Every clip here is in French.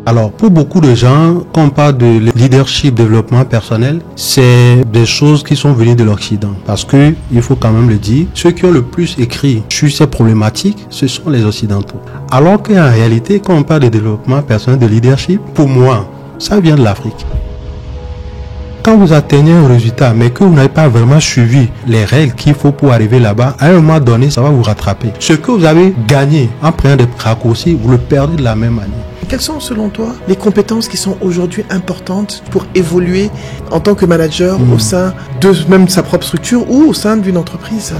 Alors, pour beaucoup de gens, quand on parle de leadership, développement personnel, c'est des choses qui sont venues de l'Occident. Parce que, il faut quand même le dire, ceux qui ont le plus écrit sur ces problématiques, ce sont les Occidentaux. Alors qu'en réalité, quand on parle de développement personnel, de leadership, pour moi, ça vient de l'Afrique. Quand vous atteignez un résultat, mais que vous n'avez pas vraiment suivi les règles qu'il faut pour arriver là-bas, à un moment donné, ça va vous rattraper. Ce que vous avez gagné en prenant des raccourcis, vous le perdez de la même manière. Quelles sont, selon toi, les compétences qui sont aujourd'hui importantes pour évoluer en tant que manager au sein de même sa propre structure ou au sein d'une entreprise?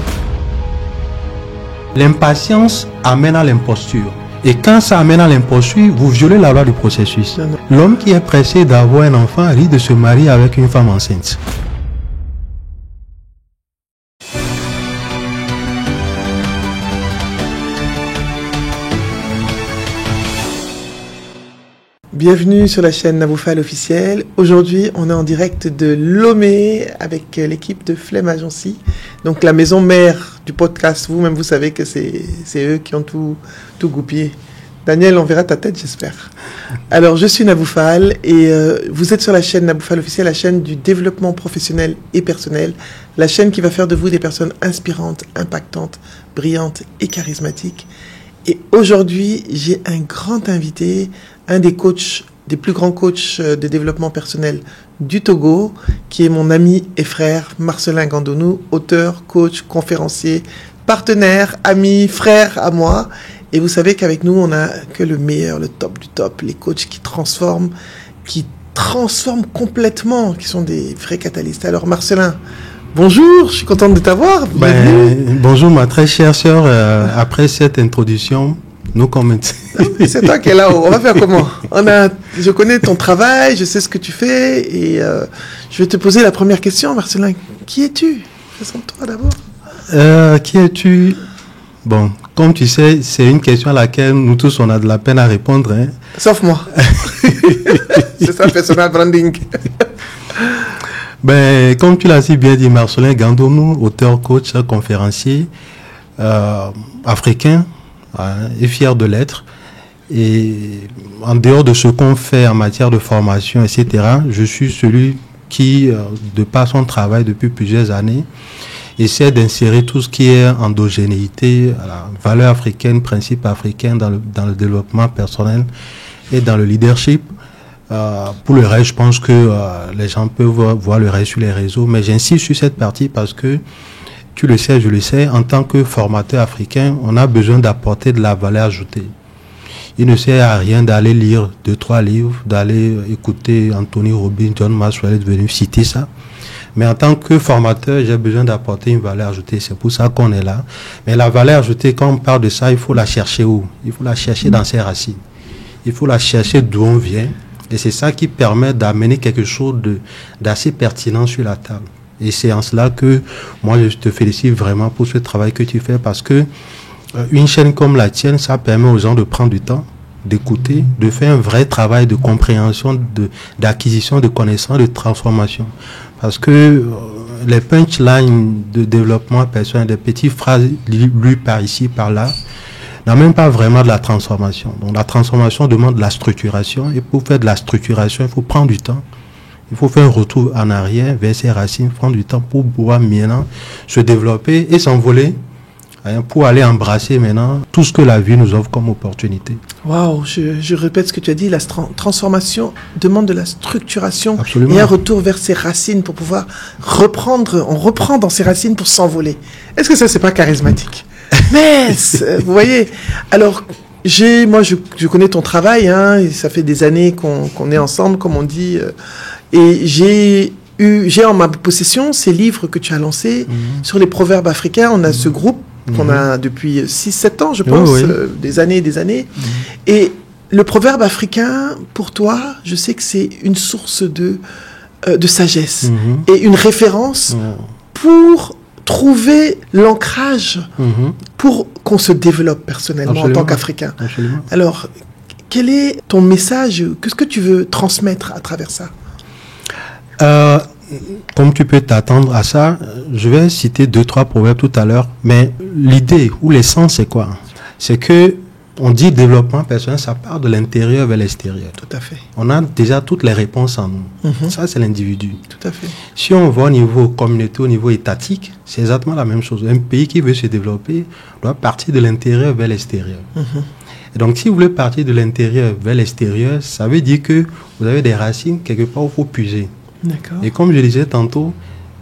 L'impatience amène à l'imposture. Et quand ça amène à l'imposture, vous violez la loi du processus. L'homme qui est pressé d'avoir un enfant risque de se marier avec une femme enceinte. Bienvenue sur la chaîne Naboufal officielle. Aujourd'hui, on est en direct de Lomé avec l'équipe de Flemme Agency. Donc la maison mère du podcast. Vous-même, vous savez que c'est eux qui ont tout goupillé. Daniel, on verra ta tête, j'espère. Alors, je suis Naboufal et vous êtes sur la chaîne Naboufal officielle, la chaîne du développement professionnel et personnel, la chaîne qui va faire de vous des personnes inspirantes, impactantes, brillantes et charismatiques. Et aujourd'hui, j'ai un grand invité, un des coachs, des plus grands coachs de développement personnel du Togo, qui est mon ami et frère, Marcelin Gandonou, auteur, coach, conférencier, partenaire, ami, frère à moi. Et vous savez qu'avec nous, on n'a que le meilleur, le top du top, les coachs qui transforment complètement, qui sont des vrais catalystes. Alors Marcelin, bonjour, je suis contente de t'avoir. Bonjour ma très chère sœur, après cette introduction, nous commençons. C'est toi qui es là-haut, on va faire comment? Je connais ton travail, je sais ce que tu fais et je vais te poser la première question, Marcelin. Qui es-tu? Présente-toi d'abord. Qui es-tu? Bon, comme tu sais, c'est une question à laquelle nous tous on a de la peine à répondre. Hein. Sauf moi. C'est ça le personal branding. Comme tu l'as si bien dit, Marcelin Gandonou, auteur, coach, conférencier, africain, et fier de l'être. Et en dehors de ce qu'on fait en matière de formation, etc., je suis celui qui, de par son travail depuis plusieurs années, essaie d'insérer tout ce qui est endogénéité, valeurs africaines, principes africains dans le développement personnel et dans le leadership. Pour le reste, je pense que les gens peuvent voir le reste sur les réseaux, mais j'insiste sur cette partie parce que, tu le sais, je le sais, en tant que formateur africain, on a besoin d'apporter de la valeur ajoutée. Il ne sert à rien d'aller lire 2-3 livres, d'aller écouter Anthony Robbins, John Maxwell est venu citer ça. Mais en tant que formateur, j'ai besoin d'apporter une valeur ajoutée. C'est pour ça qu'on est là. Mais la valeur ajoutée, quand on parle de ça, il faut la chercher où? Il faut la chercher dans ses racines. Il faut la chercher d'où on vient. Et c'est ça qui permet d'amener quelque chose d'assez pertinent sur la table. Et c'est en cela que moi, je te félicite vraiment pour ce travail que tu fais parce que une chaîne comme la tienne, ça permet aux gens de prendre du temps, d'écouter, de faire un vrai travail de compréhension, d'acquisition de connaissances, de transformation. Parce que les punchlines de développement personnel, des petites phrases lues par ici, par là, n'a même pas vraiment de la transformation. Donc la transformation demande de la structuration. Et pour faire de la structuration, il faut prendre du temps. Il faut faire un retour en arrière vers ses racines, prendre du temps pour pouvoir maintenant se développer et s'envoler pour aller embrasser maintenant tout ce que la vie nous offre comme opportunité. Waouh, je répète ce que tu as dit, la transformation demande de la structuration. Absolument. Et un retour vers ses racines pour pouvoir on reprend dans ses racines pour s'envoler. Est-ce que ça, c'est pas charismatique? Mais, vous voyez, alors, moi, je connais ton travail, hein, et ça fait des années qu'on est ensemble, comme on dit, et j'ai en ma possession ces livres que tu as lancés sur les proverbes africains. On a ce groupe qu'on a depuis 6-7 ans, je pense, des années et des années. Et le proverbe africain, pour toi, je sais que c'est une source de sagesse et une référence pour trouver l'ancrage pour qu'on se développe personnellement en tant qu'Africain. Alors, quel est ton message? Qu'est-ce que tu veux transmettre à travers ça? Comme tu peux t'attendre à ça, je vais citer 2-3 proverbes tout à l'heure, mais l'idée ou l'essence, c'est quoi? C'est que On dit développement personnel, ça part de l'intérieur vers l'extérieur. Tout à fait. On a déjà toutes les réponses en nous. Ça, c'est l'individu. Tout à fait. Si on va au niveau communautaire, au niveau étatique, c'est exactement la même chose. Un pays qui veut se développer doit partir de l'intérieur vers l'extérieur. Et donc, si vous voulez partir de l'intérieur vers l'extérieur, ça veut dire que vous avez des racines quelque part où il faut puiser. D'accord. Et comme je disais tantôt,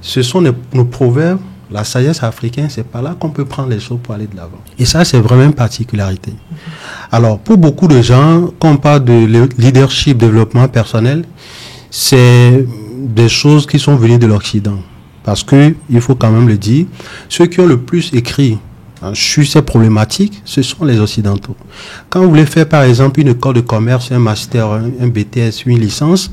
ce sont nos proverbes, la sagesse africaine, c'est par là qu'on peut prendre les choses pour aller de l'avant. Et ça, c'est vraiment une particularité. Alors, pour beaucoup de gens, quand on parle de leadership, développement personnel, c'est des choses qui sont venues de l'Occident. Parce que, il faut quand même le dire, ceux qui ont le plus écrit sur ces problématiques, ce sont les Occidentaux. Quand vous voulez faire, par exemple, une école de commerce, un master, un BTS, une licence,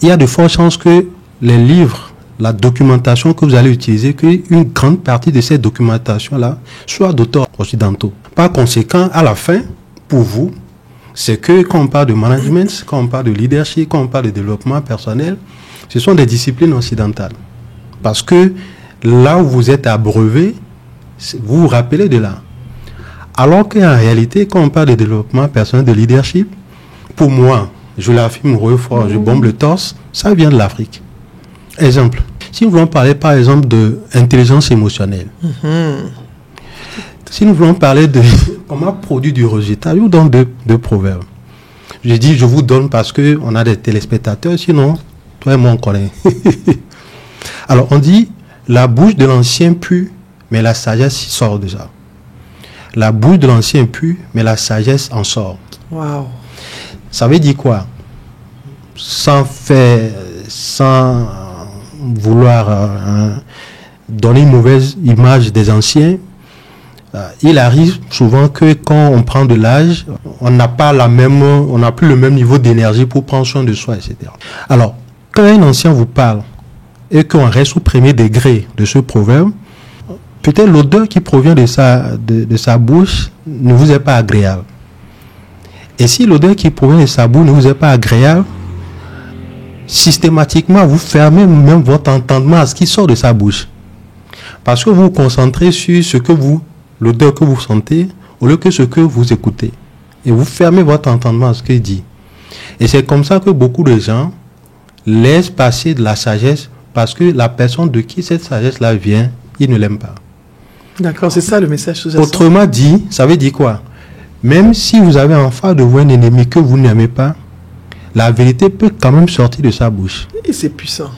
il y a de fortes chances que les livres, la documentation que vous allez utiliser, qu'une grande partie de cette documentation-là soit d'auteurs occidentaux. Par conséquent, à la fin, pour vous, c'est que quand on parle de management, quand on parle de leadership, quand on parle de développement personnel, ce sont des disciplines occidentales. Parce que là où vous êtes abreuvé, vous vous rappelez de là. Alors qu'en réalité, quand on parle de développement personnel, de leadership, pour moi, je l'affirme fort, je bombe le torse, ça vient de l'Afrique. Exemple, si nous voulons parler par exemple d'intelligence émotionnelle, si nous voulons parler de comment produire du résultat, je vous donne deux proverbes. Je dis, je vous donne parce qu'on a des téléspectateurs, sinon, toi et moi on connaît. Alors, on dit, la bouche de l'ancien pue, mais la sagesse sort déjà. La bouche de l'ancien pue, mais la sagesse en sort. Waouh. Ça veut dire quoi? Sans vouloir donner une mauvaise image des anciens, il arrive souvent que quand on prend de l'âge, on n'a plus le même niveau d'énergie pour prendre soin de soi, etc. Alors, quand un ancien vous parle et qu'on reste au premier degré de ce proverbe, peut-être l'odeur qui provient de sa bouche ne vous est pas agréable. Et si l'odeur qui provient de sa bouche ne vous est pas agréable, systématiquement, vous fermez même votre entendement à ce qui sort de sa bouche. Parce que vous vous concentrez sur l'odeur que vous sentez, au lieu que ce que vous écoutez. Et vous fermez votre entendement à ce qu'il dit. Et c'est comme ça que beaucoup de gens laissent passer de la sagesse parce que la personne de qui cette sagesse-là vient, ils ne l'aiment pas. D'accord, c'est ça le message sous-jacent. Autrement dit, ça veut dire quoi? Même si vous avez en face de vous un ennemi que vous n'aimez pas, la vérité peut quand même sortir de sa bouche. Et c'est puissant.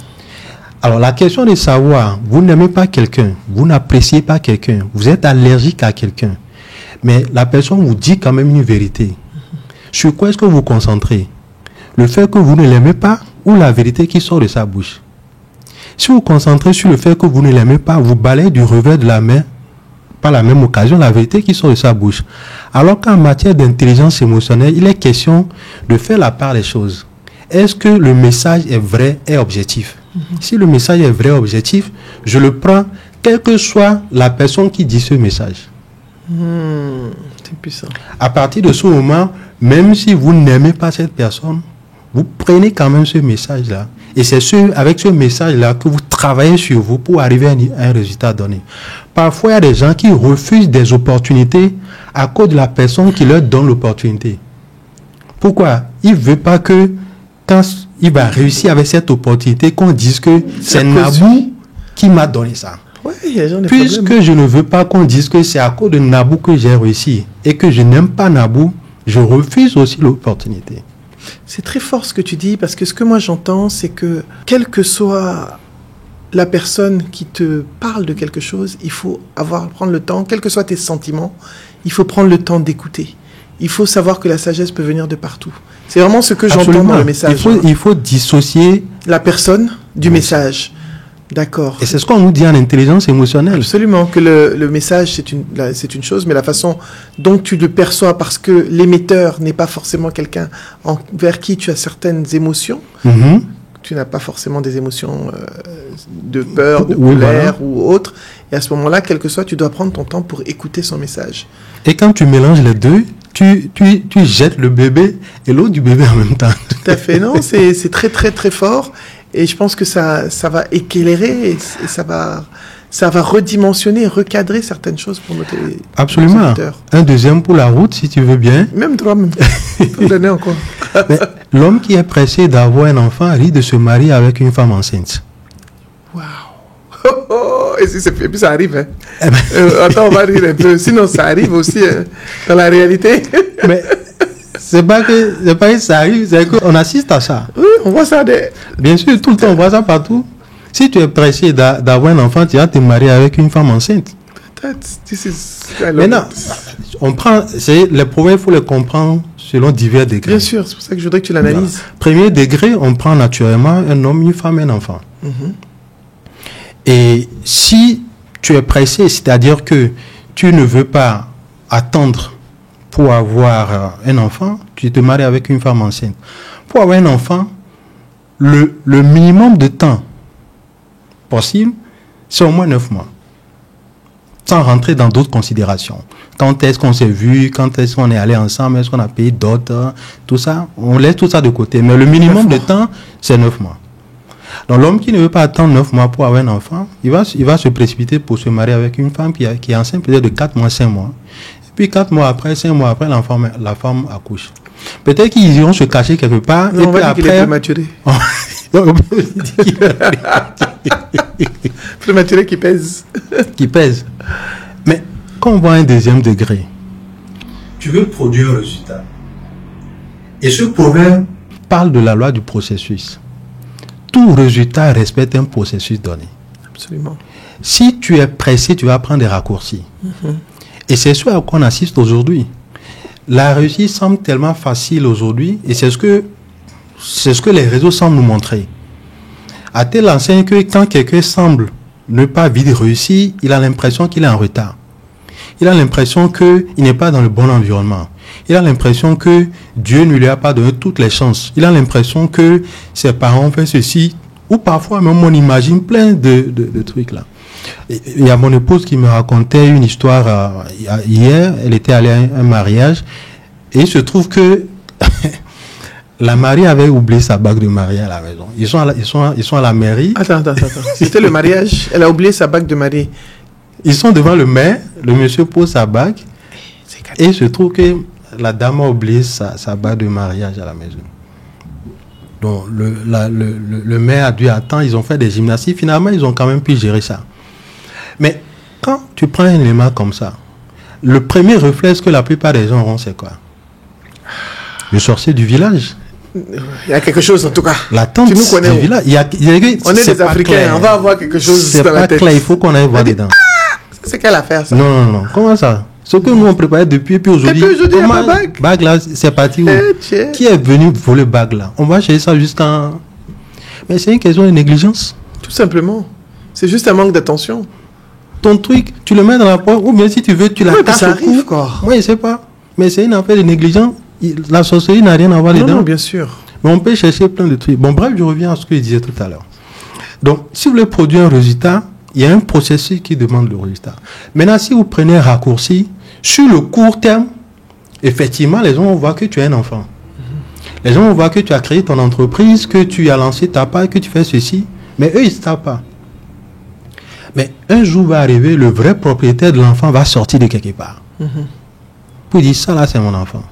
Alors la question de savoir, vous n'aimez pas quelqu'un, vous n'appréciez pas quelqu'un, vous êtes allergique à quelqu'un, mais la personne vous dit quand même une vérité. Sur quoi est-ce que vous vous concentrez? Le fait que vous ne l'aimez pas ou la vérité qui sort de sa bouche? Si vous vous concentrez sur le fait que vous ne l'aimez pas, vous balayez du revers de la main, par la même occasion, la vérité qui sort de sa bouche. Alors qu'en matière d'intelligence émotionnelle, il est question de faire la part des choses. Est-ce que le message est vrai et objectif? Si le message est vrai et objectif, je le prends, quelle que soit la personne qui dit ce message. C'est puissant. À partir de ce moment, même si vous n'aimez pas cette personne, vous prenez quand même ce message-là. Et c'est avec ce message-là que vous travaillez sur vous pour arriver à un résultat donné. Parfois, il y a des gens qui refusent des opportunités à cause de la personne qui leur donne l'opportunité. Pourquoi? Il ne veut pas que quand il va réussir avec cette opportunité, qu'on dise que c'est Nabou qui m'a donné ça. Ouais, il y a des gens Puisque problèmes. je ne veux pas qu'on dise que c'est à cause de Nabou que j'ai réussi et que je n'aime pas Nabou, je refuse aussi l'opportunité. C'est très fort ce que tu dis, parce que ce que moi j'entends, c'est que quelle que soit la personne qui te parle de quelque chose, il faut prendre le temps, quels que soient tes sentiments, il faut prendre le temps d'écouter. Il faut savoir que la sagesse peut venir de partout. C'est vraiment ce que j'entends dans le message. Il faut dissocier la personne du message. D'accord. Et c'est ce qu'on nous dit en intelligence émotionnelle. Absolument, que le message, c'est une chose, mais la façon dont tu le perçois, parce que l'émetteur n'est pas forcément quelqu'un envers qui tu as certaines émotions. Tu n'as pas forcément des émotions de peur, de colère ou autre. Et à ce moment-là, quel que soit, tu dois prendre ton temps pour écouter son message. Et quand tu mélanges les deux, tu jettes le bébé et l'eau du bébé en même temps. Tout à fait, non, c'est très très très fort. Et je pense que ça va éclairer et ça va ça va redimensionner, recadrer certaines choses pour nos Absolument. auditeurs. Un deuxième pour la route, si tu veux bien. Même toi, même. Faut donner encore. Mais l'homme qui est pressé d'avoir un enfant risque de se marier avec une femme enceinte. Waouh. Et puis ça arrive. Hein. Eh ben, Attends, on va rire un peu. Sinon, ça arrive aussi dans la réalité. Mais c'est pas que ça arrive, c'est qu'on assiste à ça. Oui, on voit ça. Bien sûr, tout le temps, on voit ça partout. Si tu es pressé d'avoir un enfant, tu vas te marier avec une femme enceinte. Maintenant, les problèmes, il faut les comprendre selon divers degrés. Bien sûr, c'est pour ça que je voudrais que tu l'analyses. Voilà. Premier degré, on prend naturellement un homme, une femme, un enfant. Et si tu es pressé, c'est-à-dire que tu ne veux pas attendre pour avoir un enfant, tu te maries avec une femme enceinte. Pour avoir un enfant, le minimum de temps possible, c'est au moins 9 mois. Sans rentrer dans d'autres considérations. Quand est-ce qu'on s'est vu, quand est-ce qu'on est allé ensemble, est-ce qu'on a payé d'autres, tout ça, on laisse tout ça de côté. Mais le minimum de temps, c'est 9 mois. Donc l'homme qui ne veut pas attendre 9 mois pour avoir un enfant, il va se précipiter pour se marier avec une femme qui est enceinte peut-être de 4 mois, 5 mois. Et puis 4 mois après, 5 mois après, la femme accouche. Peut-être qu'ils iront se cacher quelque part. Non, et on puis va dire après, qu'il est prématuré. Prématuré qui pèse. Qui pèse. Mais quand on voit un deuxième degré, tu veux produire un résultat. Et ce problème parle de la loi du processus. Tout résultat respecte un processus donné. Absolument. Si tu es pressé, tu vas prendre des raccourcis. Et c'est ce à quoi on assiste aujourd'hui. La réussite semble tellement facile aujourd'hui, et c'est ce que les réseaux semblent nous montrer. À telle enseigne que quand quelqu'un semble ne pas vite réussir, il a l'impression qu'il est en retard. Il a l'impression qu'il n'est pas dans le bon environnement. Il a l'impression que Dieu ne lui a pas donné toutes les chances. Il a l'impression que ses parents ont fait ceci, ou parfois même on imagine plein de trucs là. Il y a mon épouse qui me racontait une histoire hier. Elle était allée à un mariage et il se trouve que la mariée avait oublié sa bague de mariée à la maison. Ils sont à la mairie. Attends. C'était le mariage. Elle a oublié sa bague de mariée. Ils sont devant le maire. Le monsieur pose sa bague et il se trouve que la dame a oublié sa bague de mariage à la maison. Donc le maire a dû attendre. Ils ont fait des gymnastiques. Finalement, ils ont quand même pu gérer ça. Mais quand tu prends un élément comme ça, le premier réflexe que la plupart des gens auront, c'est quoi? Le sorcier du village. Il y a quelque chose en tout cas. La tante du village. On est des Africains, clair. On va avoir quelque chose dans la tête. C'est pas clair, il faut qu'on aille voir dedans. C'est quelle affaire ça? Non. Comment ça? Ce que nous on préparait depuis, et puis aujourd'hui. Aujourd'hui, ma bague. Bague là, c'est parti où? Qui est venu voler bague là? On va chercher ça jusqu'en. Mais c'est une question de négligence. Tout simplement. C'est juste un manque d'attention. Ton truc, tu le mets dans la poche, ou bien si tu veux, tu la casses au cou. Moi, je sais pas. Mais c'est une affaire de négligence. La sorcellerie n'a rien à voir dedans. Non, bien sûr. Mais on peut chercher plein de trucs. Bon, bref, je reviens à ce que je disais tout à l'heure. Donc, si vous voulez produire un résultat, il y a un processus qui demande le résultat. Maintenant, si vous prenez un raccourci, sur le court terme, effectivement, les gens vont voir que tu es un enfant. Les gens vont voir que tu as créé ton entreprise, que tu as lancé ta part, que tu fais ceci. Mais eux, ils ne savent pas. Mais un jour va arriver, le vrai propriétaire de l'enfant va sortir de quelque part. Pour dire, ça là, c'est mon enfant.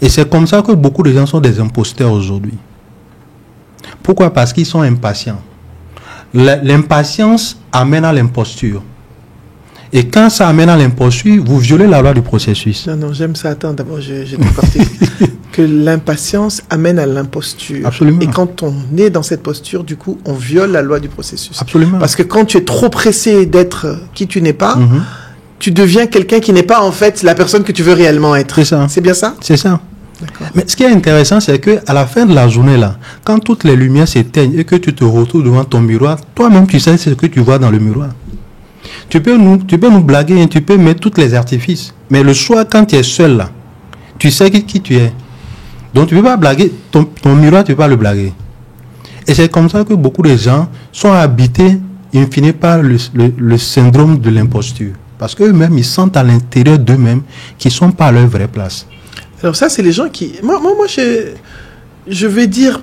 Et c'est comme ça que beaucoup de gens sont des imposteurs aujourd'hui. Pourquoi? Parce qu'ils sont impatients. L'impatience amène à l'imposture. Et quand ça amène à l'imposture, vous violez la loi du processus. Non, j'aime ça. Attends, d'abord, j'ai décorté. Que l'impatience amène à l'imposture. Absolument. Et quand on est dans cette posture, du coup, on viole la loi du processus. Absolument. Parce que quand tu es trop pressé d'être qui tu n'es pas, tu deviens quelqu'un qui n'est pas en fait la personne que tu veux réellement être. C'est ça. C'est bien ça? C'est ça. Mais ce qui est intéressant, c'est qu'à la fin de la journée, là, quand toutes les lumières s'éteignent et que tu te retrouves devant ton miroir, toi-même, tu sais ce que tu vois dans le miroir. Tu peux nous blaguer, hein, tu peux mettre tous les artifices. Mais le soir, quand tu es seul, là, tu sais qui tu es. Donc, tu ne peux pas blaguer. Ton miroir, tu ne peux pas le blaguer. Et c'est comme ça que beaucoup de gens sont habités, in fine, par le syndrome de l'imposture. Parce qu'eux-mêmes, ils sentent à l'intérieur d'eux-mêmes qu'ils ne sont pas à leur vraie place. Alors ça, c'est les gens qui... Moi je vais dire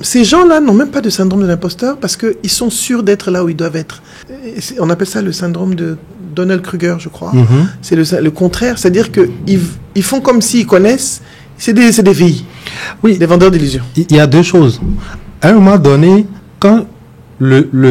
ces gens-là n'ont même pas de syndrome de l'imposteur parce qu'ils sont sûrs d'être là où ils doivent être. On appelle ça le syndrome de Donald Kruger, je crois. C'est le contraire, c'est-à-dire qu'ils font comme s'ils connaissent. C'est des filles, des vendeurs d'illusions. Il y a deux choses. À un moment donné, quand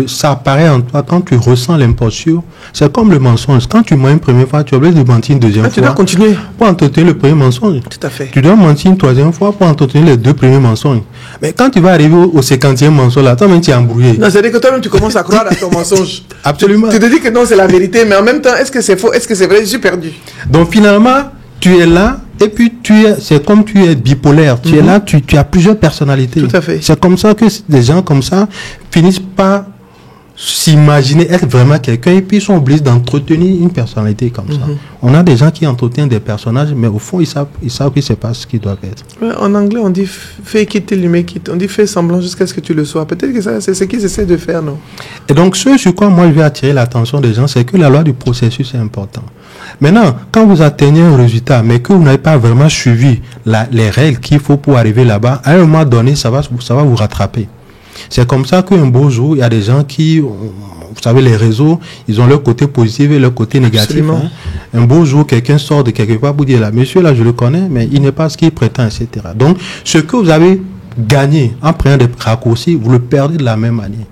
ça apparaît en toi, quand tu ressens l'imposture, c'est comme le mensonge. Quand tu mens une première fois, tu es obligé de mentir une deuxième fois. Tu dois continuer. Pour entretenir le premier mensonge. Tout à fait. Tu dois mentir une troisième fois pour entretenir les deux premiers mensonges. Mais quand tu vas arriver au 50e mensonge, là, toi-même tu es embrouillé. Non, c'est-à-dire que toi-même tu commences à croire à ton mensonge. Absolument. Tu te dis que non, c'est la vérité, mais en même temps, est-ce que c'est faux, est-ce que c'est vrai? Je suis perdu. Donc finalement, tu es là, et puis c'est comme tu es bipolaire. Tu es là, tu as plusieurs personnalités. Tout à fait. C'est comme ça que des gens comme ça finissent par s'imaginer être vraiment quelqu'un et puis ils sont obligés d'entretenir une personnalité comme ça. On a des gens qui entretiennent des personnages, mais au fond, ils savent que c'est pas ce qu'ils doivent être. Ouais, en anglais, on dit fake it till you make it. On dit fais semblant jusqu'à ce que tu le sois. Peut-être que ça, c'est ce qu'ils essaient de faire, non? Et donc, ce sur quoi moi je vais attirer l'attention des gens, c'est que la loi du processus est importante. Maintenant, quand vous atteignez un résultat, mais que vous n'avez pas vraiment suivi les règles qu'il faut pour arriver là-bas, à un moment donné, ça va vous rattraper. C'est comme ça qu'un beau jour, il y a des gens qui, vous savez, les réseaux, ils ont leur côté positif et leur côté négatif. Hein. Un beau jour, quelqu'un sort de quelque part pour dire, là, monsieur, là, je le connais, mais il n'est pas ce qu'il prétend, etc. Donc, ce que vous avez gagné en prenant des raccourcis, vous le perdez de la même manière.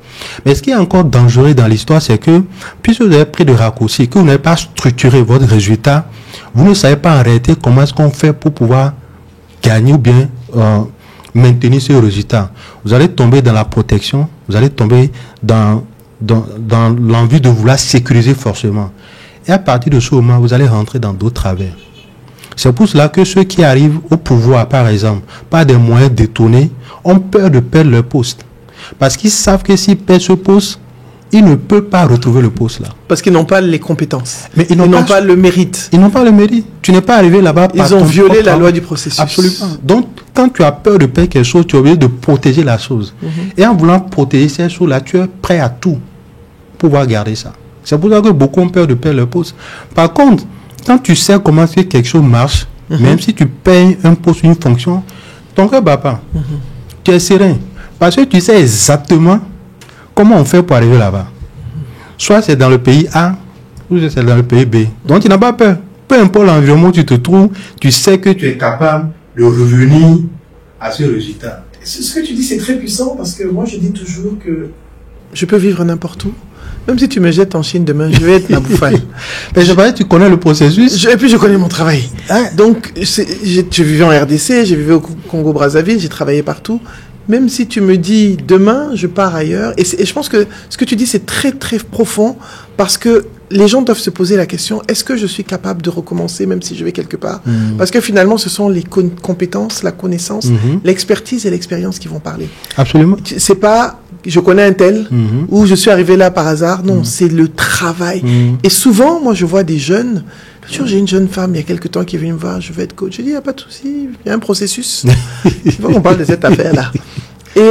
Mais ce qui est encore dangereux dans l'histoire, c'est que, puisque vous avez pris des raccourcis, que vous n'avez pas structuré votre résultat, vous ne savez pas en réalité comment est-ce qu'on fait pour pouvoir gagner ou bien maintenir ce résultat. Vous allez tomber dans la protection, vous allez tomber dans l'envie de vouloir sécuriser forcément. Et à partir de ce moment, vous allez rentrer dans d'autres travers. C'est pour cela que ceux qui arrivent au pouvoir, par exemple, par des moyens détournés, ont peur de perdre leur poste. Parce qu'ils savent que s'ils perdent ce poste, ils ne peuvent pas retrouver le poste là. Parce qu'ils n'ont pas les compétences. Mais ils n'ont pas le mérite. Ils n'ont pas le mérite. Tu n'es pas arrivé là-bas par Ils ont violé la loi du processus. Absolument. Donc, quand tu as peur de perdre quelque chose, tu es obligé de protéger la chose. Et en voulant protéger cette chose-là, tu es prêt à tout pour pouvoir garder ça. C'est pour ça que beaucoup ont peur de perdre leur poste. Par contre, quand tu sais comment quelque chose marche, même si tu payes un poste, une fonction, ton cœur ne bat pas. Tu es serein. Parce que tu sais exactement comment on fait pour arriver là-bas. Soit c'est dans le pays A, ou c'est dans le pays B. Donc tu n'as pas peur. Peu importe l'environnement où tu te trouves, tu sais que tu es capable de revenir à ce résultat. Ce que tu dis, c'est très puissant parce que moi, je dis toujours que je peux vivre n'importe où. Même si tu me jettes en Chine demain, je vais être Nabou Fall. Mais je parlais, tu connais le processus. Et puis je connais mon travail. Donc, je vivais en RDC, j'ai vécu au Congo-Brazzaville, j'ai travaillé partout. Même si tu me dis demain, je pars ailleurs. Et je pense que ce que tu dis, c'est très, très profond parce que les gens doivent se poser la question, est-ce que je suis capable de recommencer même si je vais quelque part? Parce que finalement, ce sont les compétences, la connaissance, l'expertise et l'expérience qui vont parler. Absolument. C'est pas, je connais un tel ou je suis arrivé là par hasard. Non, c'est le travail. Et souvent, moi, je vois des jeunes. J'ai une jeune femme, il y a quelques temps, qui est venue me voir, je vais être coach. Je dis, il n'y a pas de souci, il y a un processus. Il faut qu'on parle de cette affaire-là. Et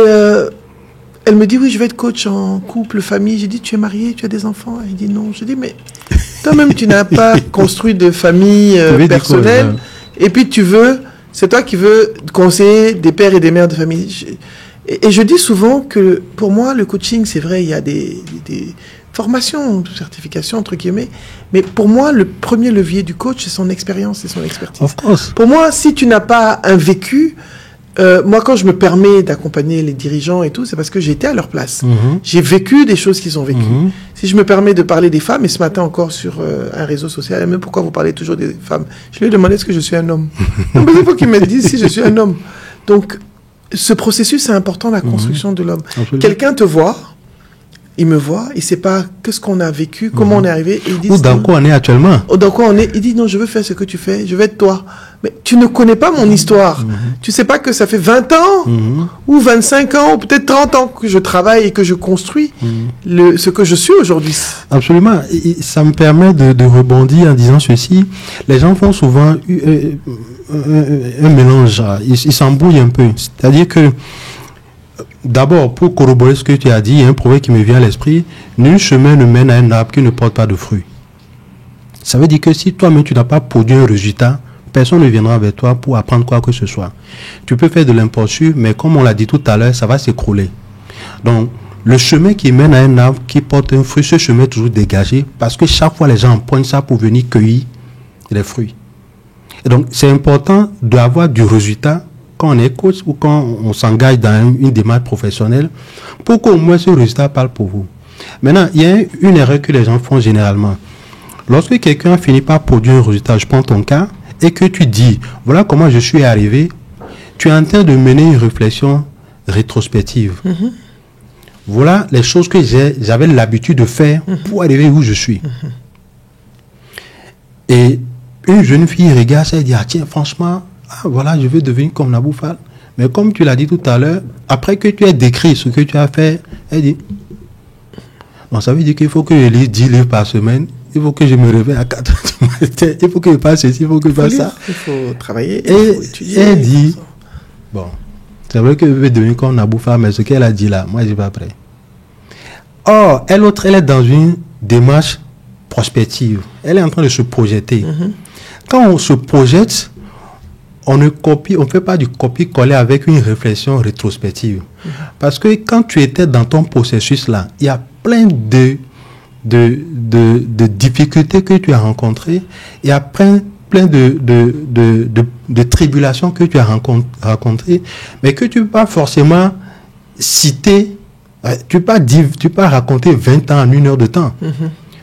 elle me dit, oui, je vais être coach en couple, famille. J'ai dit, tu es marié, tu as des enfants? Elle dit, non. Je dis, mais toi-même, tu n'as pas construit de famille personnelle. Et puis, c'est toi qui veux conseiller des pères et des mères de famille. Et je dis souvent que, pour moi, le coaching, c'est vrai, il y a des formation, certification, entre guillemets. Mais pour moi, le premier levier du coach, c'est son expérience et son expertise. Of course. Pour moi, si tu n'as pas un vécu, moi, quand je me permets d'accompagner les dirigeants et tout, c'est parce que j'étais à leur place. J'ai vécu des choses qu'ils ont vécues. Si je me permets de parler des femmes, et ce matin encore sur un réseau social, même pourquoi vous parlez toujours des femmes? Je lui ai demandé est-ce que je suis un homme. Donc, il faut qu'il me dise si je suis un homme. Donc, ce processus, c'est important, la construction de l'homme. Quelqu'un te voit, il me voit, il ne sait pas qu'est-ce qu'on a vécu, comment on est arrivé. Et il dit, ou dans quoi on est actuellement. Ou dans quoi on est. Il dit, non, je veux faire ce que tu fais, je veux être toi. Mais tu ne connais pas mon histoire. Tu ne sais pas que ça fait 20 ans, ou 25 ans, ou peut-être 30 ans que je travaille et que je construis ce que je suis aujourd'hui. Absolument. Et ça me permet de rebondir en disant ceci. Les gens font souvent un mélange. Ils s'embrouillent un peu. C'est-à-dire que d'abord, pour corroborer ce que tu as dit, il y a un proverbe qui me vient à l'esprit. Nul chemin ne mène à un arbre qui ne porte pas de fruits. Ça veut dire que si toi-même tu n'as pas produit un résultat, personne ne viendra vers toi pour apprendre quoi que ce soit. Tu peux faire de l'imposture, mais comme on l'a dit tout à l'heure, ça va s'écrouler. Donc, le chemin qui mène à un arbre qui porte un fruit, ce chemin est toujours dégagé parce que chaque fois les gens empruntent ça pour venir cueillir les fruits. Et donc, c'est important d'avoir du résultat quand on est coach ou quand on s'engage dans une démarche professionnelle pour qu'au moins ce résultat parle pour vous. Maintenant, il y a une erreur que les gens font généralement. Lorsque quelqu'un finit par produire un résultat, je prends ton cas, et que tu dis, voilà comment je suis arrivé, tu es en train de mener une réflexion rétrospective. Voilà les choses que j'avais l'habitude de faire pour arriver où je suis. Et une jeune fille regarde ça et dit, ah tiens, franchement, voilà, je veux devenir comme Nabou Fall. Mais comme tu l'as dit tout à l'heure, après que tu aies décrit ce que tu as fait, elle dit, bon, ça veut dire qu'il faut que je lise 10 livres par semaine, il faut que je me réveille à 4 heures du matin, il faut que je fasse ceci, il faut que je fasse ça. Il faut travailler, et il faut étudier. Elle dit, bon, c'est vrai que je veux devenir comme Nabou Fall, mais ce qu'elle a dit là, moi je ne suis pas prêt. Or, elle est dans une démarche prospective. Elle est en train de se projeter. Quand on se projette, on ne fait pas du copier-coller avec une réflexion rétrospective. Parce que quand tu étais dans ton processus là, il y a plein de difficultés que tu as rencontrées, il y a plein de tribulations que tu as rencontrées, mais que tu ne peux pas forcément citer. Tu peux pas raconter 20 ans en 1 heure de temps.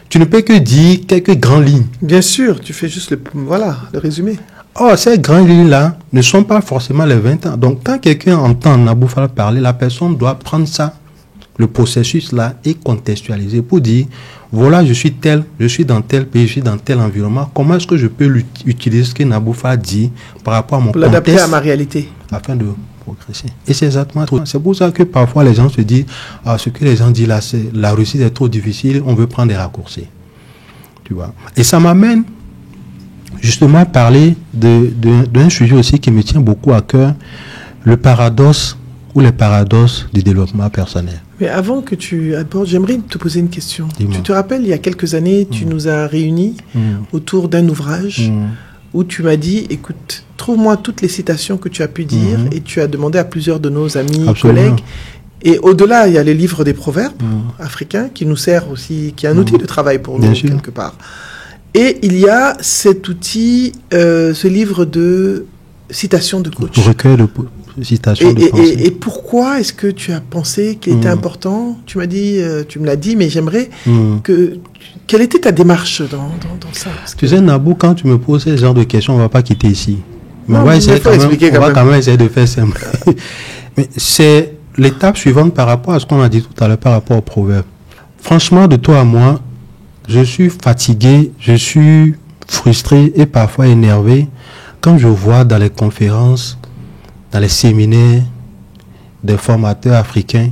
Tu ne peux que dire quelques grandes lignes. Bien sûr, tu fais juste le résumé. Or, ces grandes lignes-là ne sont pas forcément les 20 ans. Donc, quand quelqu'un entend Nabou Fall parler, la personne doit prendre ça, le processus-là, et contextualiser pour dire, voilà, je suis dans tel pays, je suis dans tel environnement. Comment est-ce que je peux utiliser ce que Nabou Fall dit par rapport à mon contexte, l'adapter à ma réalité, afin de progresser. Et c'est exactement trop. C'est pour ça que parfois les gens se disent, ce que les gens disent là, c'est la réussite est trop difficile, on veut prendre des raccourcis. Tu vois. Et ça m'amène justement à parler d'un sujet aussi qui me tient beaucoup à cœur, le paradoxe ou les paradoxes du développement personnel. Mais avant que tu abordes, j'aimerais te poser une question. Dis-moi. Tu te rappelles, il y a quelques années, tu nous as réunis autour d'un ouvrage où tu m'as dit, écoute, trouve-moi toutes les citations que tu as pu dire, et tu as demandé à plusieurs de nos amis, collègues. Et au-delà, il y a les livres des proverbes africains qui nous sert aussi, qui est un outil de travail pour nous, quelque part. Et il y a cet outil, ce livre de citations de coach. Recueil de citations de pensée. Et pourquoi est-ce que tu as pensé qu'il était important? Tu m'as dit, tu me l'as dit, mais j'aimerais que... Quelle était ta démarche dans ça? Tu sais, Nabou, quand tu me poses ce genre de questions, on ne va pas quitter ici. Mais on va quand même essayer de faire simple. Mais c'est l'étape suivante par rapport à ce qu'on a dit tout à l'heure, par rapport au proverbe. Franchement, de toi à moi, je suis fatigué, je suis frustré et parfois énervé quand je vois dans les conférences, dans les séminaires, des formateurs africains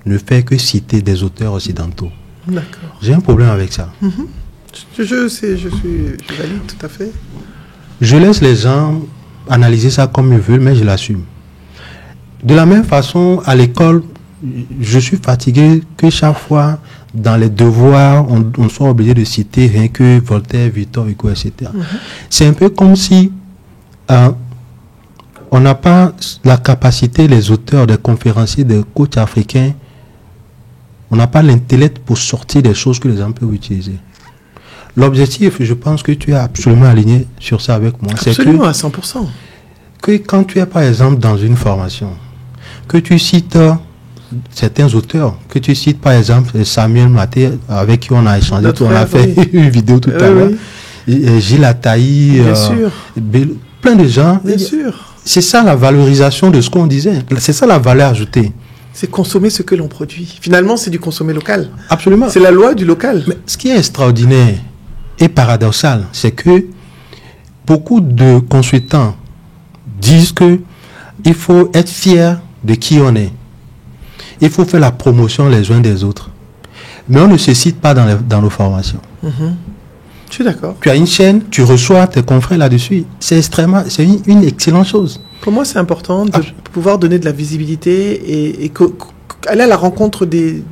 ne faire que citer des auteurs occidentaux. D'accord. J'ai un problème avec ça. Je valide tout à fait. Je laisse les gens analyser ça comme ils veulent, mais je l'assume. De la même façon, à l'école, je suis fatigué que chaque fois, dans les devoirs, on soit obligé de citer rien que Voltaire, Victor Hugo, etc. C'est un peu comme si on n'a pas la capacité, les auteurs, des conférenciers, des coachs africains, on n'a pas l'intellect pour sortir des choses que les gens peuvent utiliser. L'objectif, je pense que tu es absolument aligné sur ça avec moi. Absolument, à 100%. Que quand tu es par exemple dans une formation, que tu cites certains auteurs, que tu cites par exemple Samuel Maté, avec qui on a échangé, on a fait une vidéo tout à l'heure, Gilles Ataï, plein de gens. Bien sûr. C'est ça la valorisation de ce qu'on disait. C'est ça la valeur ajoutée. C'est consommer ce que l'on produit. Finalement, c'est du consommer local. Absolument. C'est la loi du local. Mais ce qui est extraordinaire et paradoxal, c'est que beaucoup de consultants disent que il faut être fier de qui on est. Il faut faire la promotion les uns des autres. Mais on ne se cite pas dans nos formations. Je suis d'accord. Tu as une chaîne, tu reçois tes confrères là-dessus. C'est une excellente chose. Pour moi, c'est important de pouvoir donner de la visibilité et aller à la rencontre des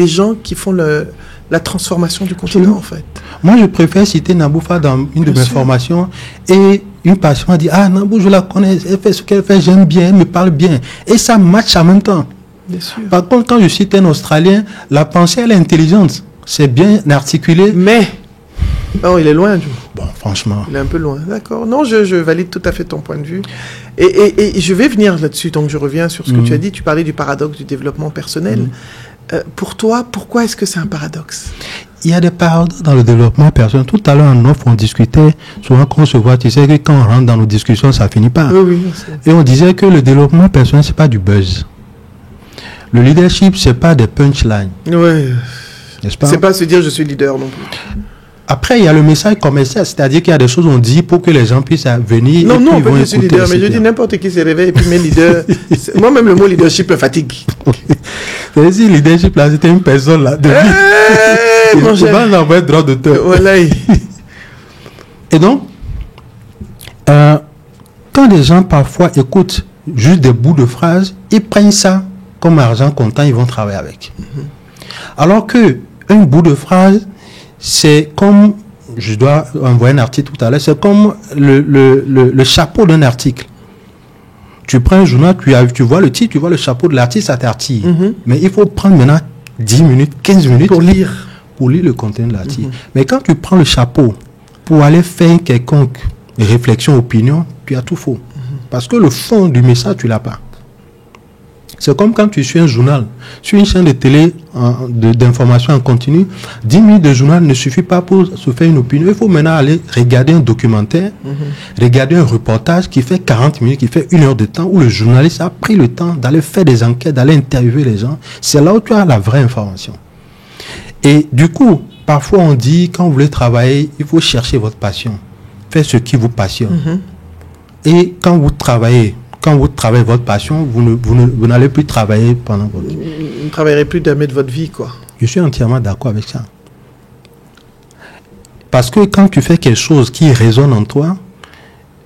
gens qui font la transformation du continent, en fait. Moi, je préfère citer Nabou Fall dans une de mes formations et une patiente dit, ah Nabou, je la connais, elle fait ce qu'elle fait, j'aime bien, elle me parle bien. Et ça match en même temps. Bien sûr. Par contre, quand je cite un Australien, la pensée, elle est intelligente. C'est bien articulé. Mais, oh, il est loin, Joe. Bon, franchement. Il est un peu loin, d'accord. Non, je valide tout à fait ton point de vue. Et je vais venir là-dessus, donc je reviens sur ce que tu as dit. Tu parlais du paradoxe du développement personnel. Pour toi, pourquoi est-ce que c'est un paradoxe? Il y a des paradoxes dans le développement personnel. Tout à l'heure, en off, on discutait, souvent quand on se voit, tu sais que quand on rentre dans nos discussions, ça finit pas. Oui, et on disait que le développement personnel, c'est pas du buzz. Le leadership, c'est pas des punchlines. Oui. N'est-ce pas? C'est pas se dire je suis leader non plus. Après, il y a le message commercial, c'est-à-dire qu'il y a des choses qu'on dit pour que les gens puissent venir. Non, et non, puis ils vont je suis leader, mais je dis n'importe qui se réveille et puis met leader. Moi-même, le mot leadership me fatigue. C'est-à-dire, leadership, là, c'était une personne, là. Je vais envoyer droit d'auteur. Voilà. Et donc, quand les gens parfois écoutent juste des bouts de phrases, ils prennent ça comme argent comptant, ils vont travailler avec. Alors que un bout de phrase, c'est comme, je dois envoyer un article tout à l'heure, c'est comme le chapeau d'un article. Tu prends un journal, tu vois le titre, tu vois le chapeau de l'article, ça t'attire. Mais il faut prendre maintenant 10 minutes, 15 minutes pour lire le contenu de l'article. Mais quand tu prends le chapeau pour aller faire quelconque réflexion, opinion, tu as tout faux. Parce que le fond du message, tu l'as pas. C'est comme quand tu suis un journal, sur une chaîne de télé d'information en continu, 10 minutes de journal ne suffit pas pour se faire une opinion. Il faut maintenant aller regarder un documentaire, regarder un reportage qui fait 40 minutes, qui fait 1 heure de temps, où le journaliste a pris le temps d'aller faire des enquêtes, d'aller interviewer les gens. C'est là où tu as la vraie information. Et du coup, parfois on dit, quand vous voulez travailler, il faut chercher votre passion. Faites ce qui vous passionne. Et quand vous travaillez votre passion, vous n'allez plus travailler pendant votre vie. Vous ne travaillerez plus jamais de votre vie, quoi. Je suis entièrement d'accord avec ça. Parce que quand tu fais quelque chose qui résonne en toi,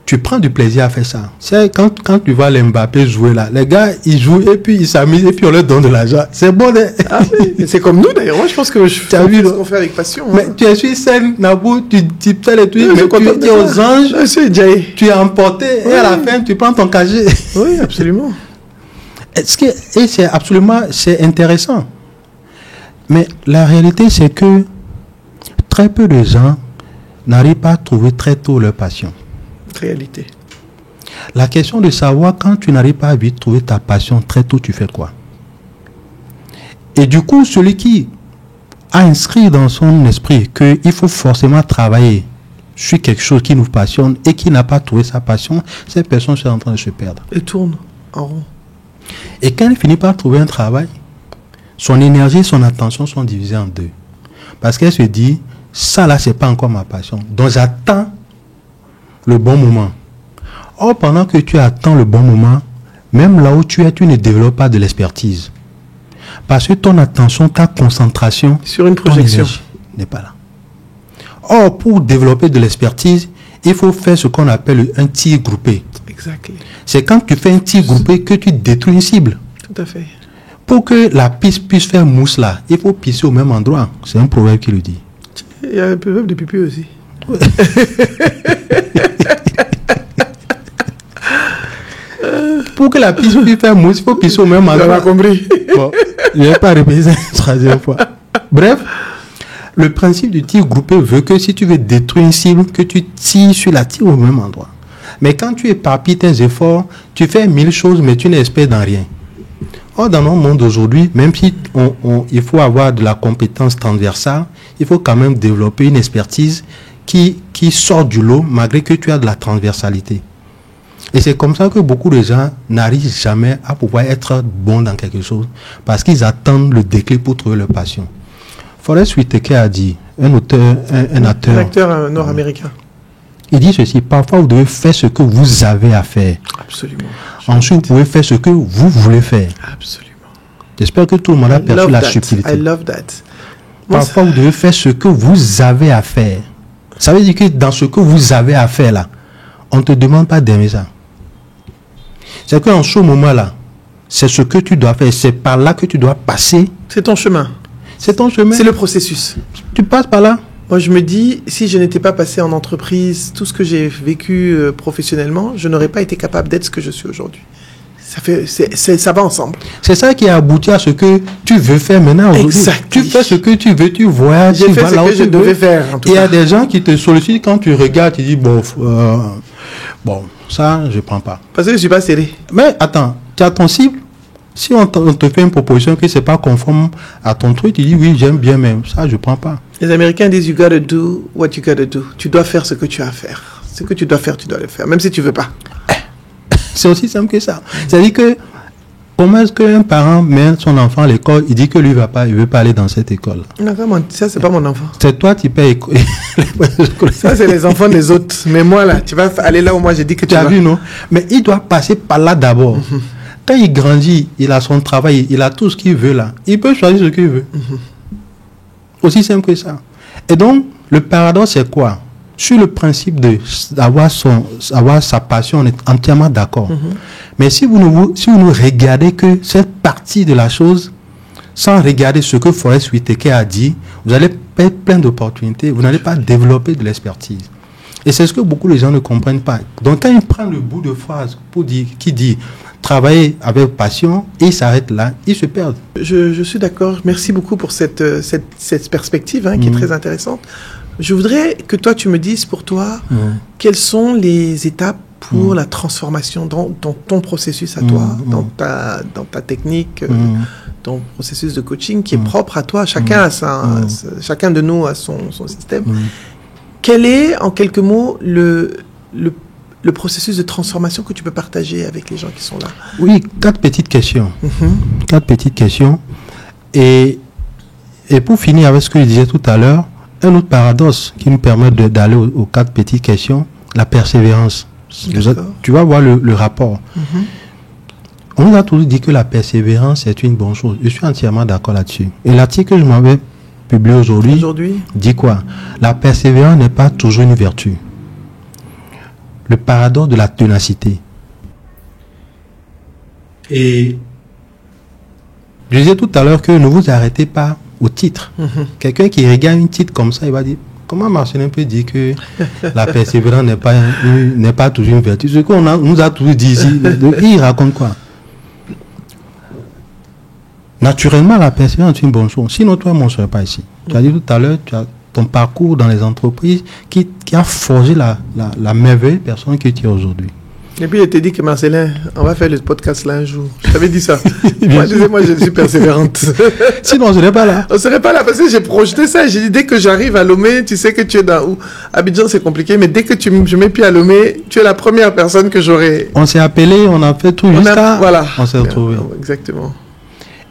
tu prends du plaisir à faire ça. C'est quand tu vois les Mbappé jouer là, les gars, ils jouent et puis ils s'amusent et puis on leur donne de l'argent. C'est bon. Ah oui, c'est comme nous d'ailleurs. Moi, je pense que je fais ce qu'on fait avec passion. Mais tu es sur scène, Nabou, tu fais les trucs, mais tu dis aux anges, tu es emporté et à la fin, tu prends ton casier. Oui, absolument. Et c'est absolument, c'est intéressant. Mais la réalité, c'est que très peu de gens n'arrivent pas à trouver très tôt leur passion. Réalité. La question de savoir quand tu n'arrives pas à vite trouver ta passion très tôt, tu fais quoi? Et du coup, celui qui a inscrit dans son esprit qu'il faut forcément travailler sur quelque chose qui nous passionne et qui n'a pas trouvé sa passion, cette personne est en train de se perdre. Et tourne en rond. Et quand il finit par trouver un travail, son énergie et son attention sont divisées en deux. Parce qu'elle se dit, ça là, c'est pas encore ma passion. Donc j'attends le bon moment. Or, pendant que tu attends le bon moment, même là où tu es, tu ne développes pas de l'expertise. Parce que ton attention, ta concentration sur une projection n'est pas là. Or, pour développer de l'expertise, il faut faire ce qu'on appelle un tir groupé. Exactement. C'est quand tu fais un tir groupé que tu détruis une cible. Tout à fait. Pour que la piste puisse faire mousse là, il faut pisser au même endroit. C'est un proverbe qui le dit. Il y a un proverbe de pipi aussi. Pour que la piste puisse faire mousse, il faut pisser au même endroit. J'avais compris. Bon, je ne vais pas répéter ça une troisième fois. Bref, le principe du tir groupé veut que si tu veux détruire une cible, que tu tires sur la tire au même endroit. Mais quand tu éparpilles tes efforts, tu fais 1000 choses, mais tu n'es expert dans rien. Or, dans notre monde d'aujourd'hui, même si il faut avoir de la compétence transversale, il faut quand même développer une expertise qui sort du lot, malgré que tu as de la transversalité. Et c'est comme ça que beaucoup de gens n'arrivent jamais à pouvoir être bons dans quelque chose, parce qu'ils attendent le déclic pour trouver leur passion. Forest Whitaker a dit, un acteur nord-américain. Il dit ceci, parfois vous devez faire ce que vous avez à faire. Absolument. Ensuite, vous pouvez faire ce que vous voulez faire. Absolument. J'espère que tout le monde a perçu la subtilité. I love that. Parfois, vous devez faire ce que vous avez à faire. Ça veut dire que dans ce que vous avez à faire là, on ne te demande pas d'aimer ça. C'est qu'en ce moment-là, c'est ce que tu dois faire. C'est par là que tu dois passer. C'est ton chemin. C'est ton chemin. C'est le processus. Tu passes par là. Moi, je me dis, si je n'étais pas passé en entreprise, tout ce que j'ai vécu professionnellement, je n'aurais pas été capable d'être ce que je suis aujourd'hui. Ça va ensemble. C'est ça qui a abouti à ce que tu veux faire maintenant aujourd'hui. Tu fais ce que tu veux, tu voyages, tu vas là où tu veux. J'ai fait ce que je devais faire, en tout cas. Il y a des gens qui te sollicitent quand tu regardes, tu dis, bon, ça, je prends pas. Parce que je suis pas serré. Mais attends, tu as ton cible. Si on te fait une proposition que c'est pas conforme à ton truc, tu dis, oui, j'aime bien, mais ça, je prends pas. Les Américains disent, you gotta do what you gotta do. Tu dois faire ce que tu as à faire. Ce que tu dois faire, tu dois le faire, même si tu veux pas. C'est aussi simple que ça. C'est-à-dire que, comment est-ce qu'un parent met son enfant à l'école, il dit que lui il veut pas aller dans cette école? Non, ça, c'est pas mon enfant. C'est toi qui payes. Ça, c'est les enfants des autres. Mais moi, là, tu vas aller là où moi j'ai dit que tu vas. Tu as vu, non? Mais il doit passer par là d'abord. Quand il grandit, il a son travail, il a tout ce qu'il veut là. Il peut choisir ce qu'il veut. Aussi simple que ça. Et donc, le paradoxe, c'est quoi? Sur le principe d'avoir sa passion, on est entièrement d'accord. Mais si vous ne regardez que cette partie de la chose, sans regarder ce que Forest Whitaker a dit, vous allez perdre plein d'opportunités, vous n'allez pas développer de l'expertise. Et c'est ce que beaucoup de gens ne comprennent pas. Donc quand ils prennent le bout de phrase qui dit travailler avec passion, et ils s'arrêtent là, ils se perdent. Je suis d'accord. Merci beaucoup pour cette perspective qui est très intéressante. Je voudrais que toi, tu me dises pour toi, quelles sont les étapes pour la transformation dans ton processus à toi, dans ta technique, ton processus de coaching qui est propre à toi. Chacun de nous a son système. Quel est, en quelques mots, le processus de transformation que tu peux partager avec les gens qui sont là? Oui, 4 petites questions. 4 petites questions. Et pour finir avec ce que je disais tout à l'heure, un autre paradoxe qui nous permet d'aller aux 4 petites questions, la persévérance. Tu vas voir le rapport. On nous a toujours dit que la persévérance est une bonne chose. Je suis entièrement d'accord là-dessus. Et l'article que je m'avais publié aujourd'hui dit quoi? La persévérance n'est pas toujours une vertu. Le paradoxe de la ténacité. Et je disais tout à l'heure que ne vous arrêtez pas au titre. Quelqu'un qui regarde un titre comme ça, il va dire, comment Marcelin peut dire que la persévérance n'est pas toujours une vertu? Ce qu'on nous a toujours dit ici, il raconte quoi? Naturellement, la persévérance est une bonne chose. Sinon, toi, on ne serait pas ici. Tu as dit tout à l'heure, tu as ton parcours dans les entreprises qui a forgé la merveilleuse personne que tu es aujourd'hui. Et puis, je t'ai dit que Marcelin, on va faire le podcast là un jour. Je t'avais dit ça. Moi, je suis persévérante. Sinon, on ne serait pas là. On ne serait pas là parce que j'ai projeté ça. J'ai dit, dès que j'arrive à Lomé, tu sais que tu es dans où? Abidjan, c'est compliqué, mais dès que je mets pied à Lomé, tu es la première personne que j'aurai. On s'est appelé, on a fait tout jusqu'à... Voilà. On s'est retrouvés. Exactement.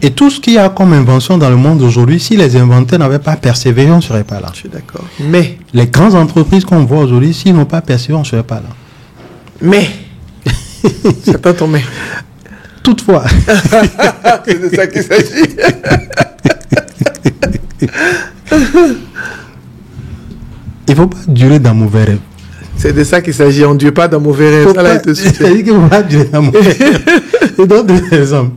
Et tout ce qu'il y a comme invention dans le monde aujourd'hui, si les inventeurs n'avaient pas persévéré, on ne serait pas là. Je suis d'accord. Mais les grandes entreprises qu'on voit aujourd'hui, s'ils n'ont pas persévéré, on ne serait pas là. Mais c'est pas ton mais. Toutefois. C'est de ça qu'il s'agit. Il ne faut pas durer dans mauvais rêves. C'est de ça qu'il s'agit. On ne dure pas dans mauvais rêves. Ça là, c'est-à-dire qu'il ne faut pas durer dans mauvais rêves. Je donne des exemples.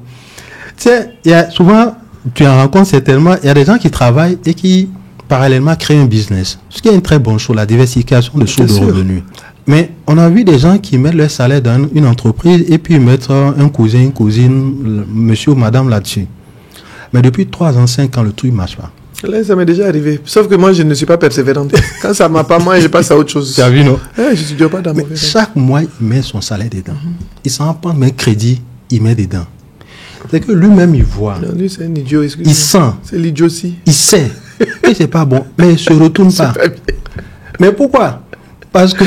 Tu sais, il y a souvent, tu en rencontres certainement, il y a des gens qui travaillent et qui, parallèlement, créent un business. Ce qui est une très bonne chose, la diversification de sources de revenus. Mais on a vu des gens qui mettent leur salaire dans une entreprise et puis mettre un cousin, une cousine, monsieur ou madame là-dessus. Mais depuis 3 ans, 5 ans, le truc ne marche pas. Là, ça m'est déjà arrivé. Sauf que moi, je ne suis pas persévérante. Quand ça ne m'a pas, moi, je passe à autre chose. Tu as vu, non? Je ne suis pas dans mon chaque mois, il met son salaire dedans. Il s'en prend un crédit, il met dedans. C'est que lui-même, il voit. Non, lui, c'est un idiot. Il sent. C'est l'idiotie. Il sait. Et c'est pas bon. Mais il ne se retourne pas. Mais pourquoi? Parce que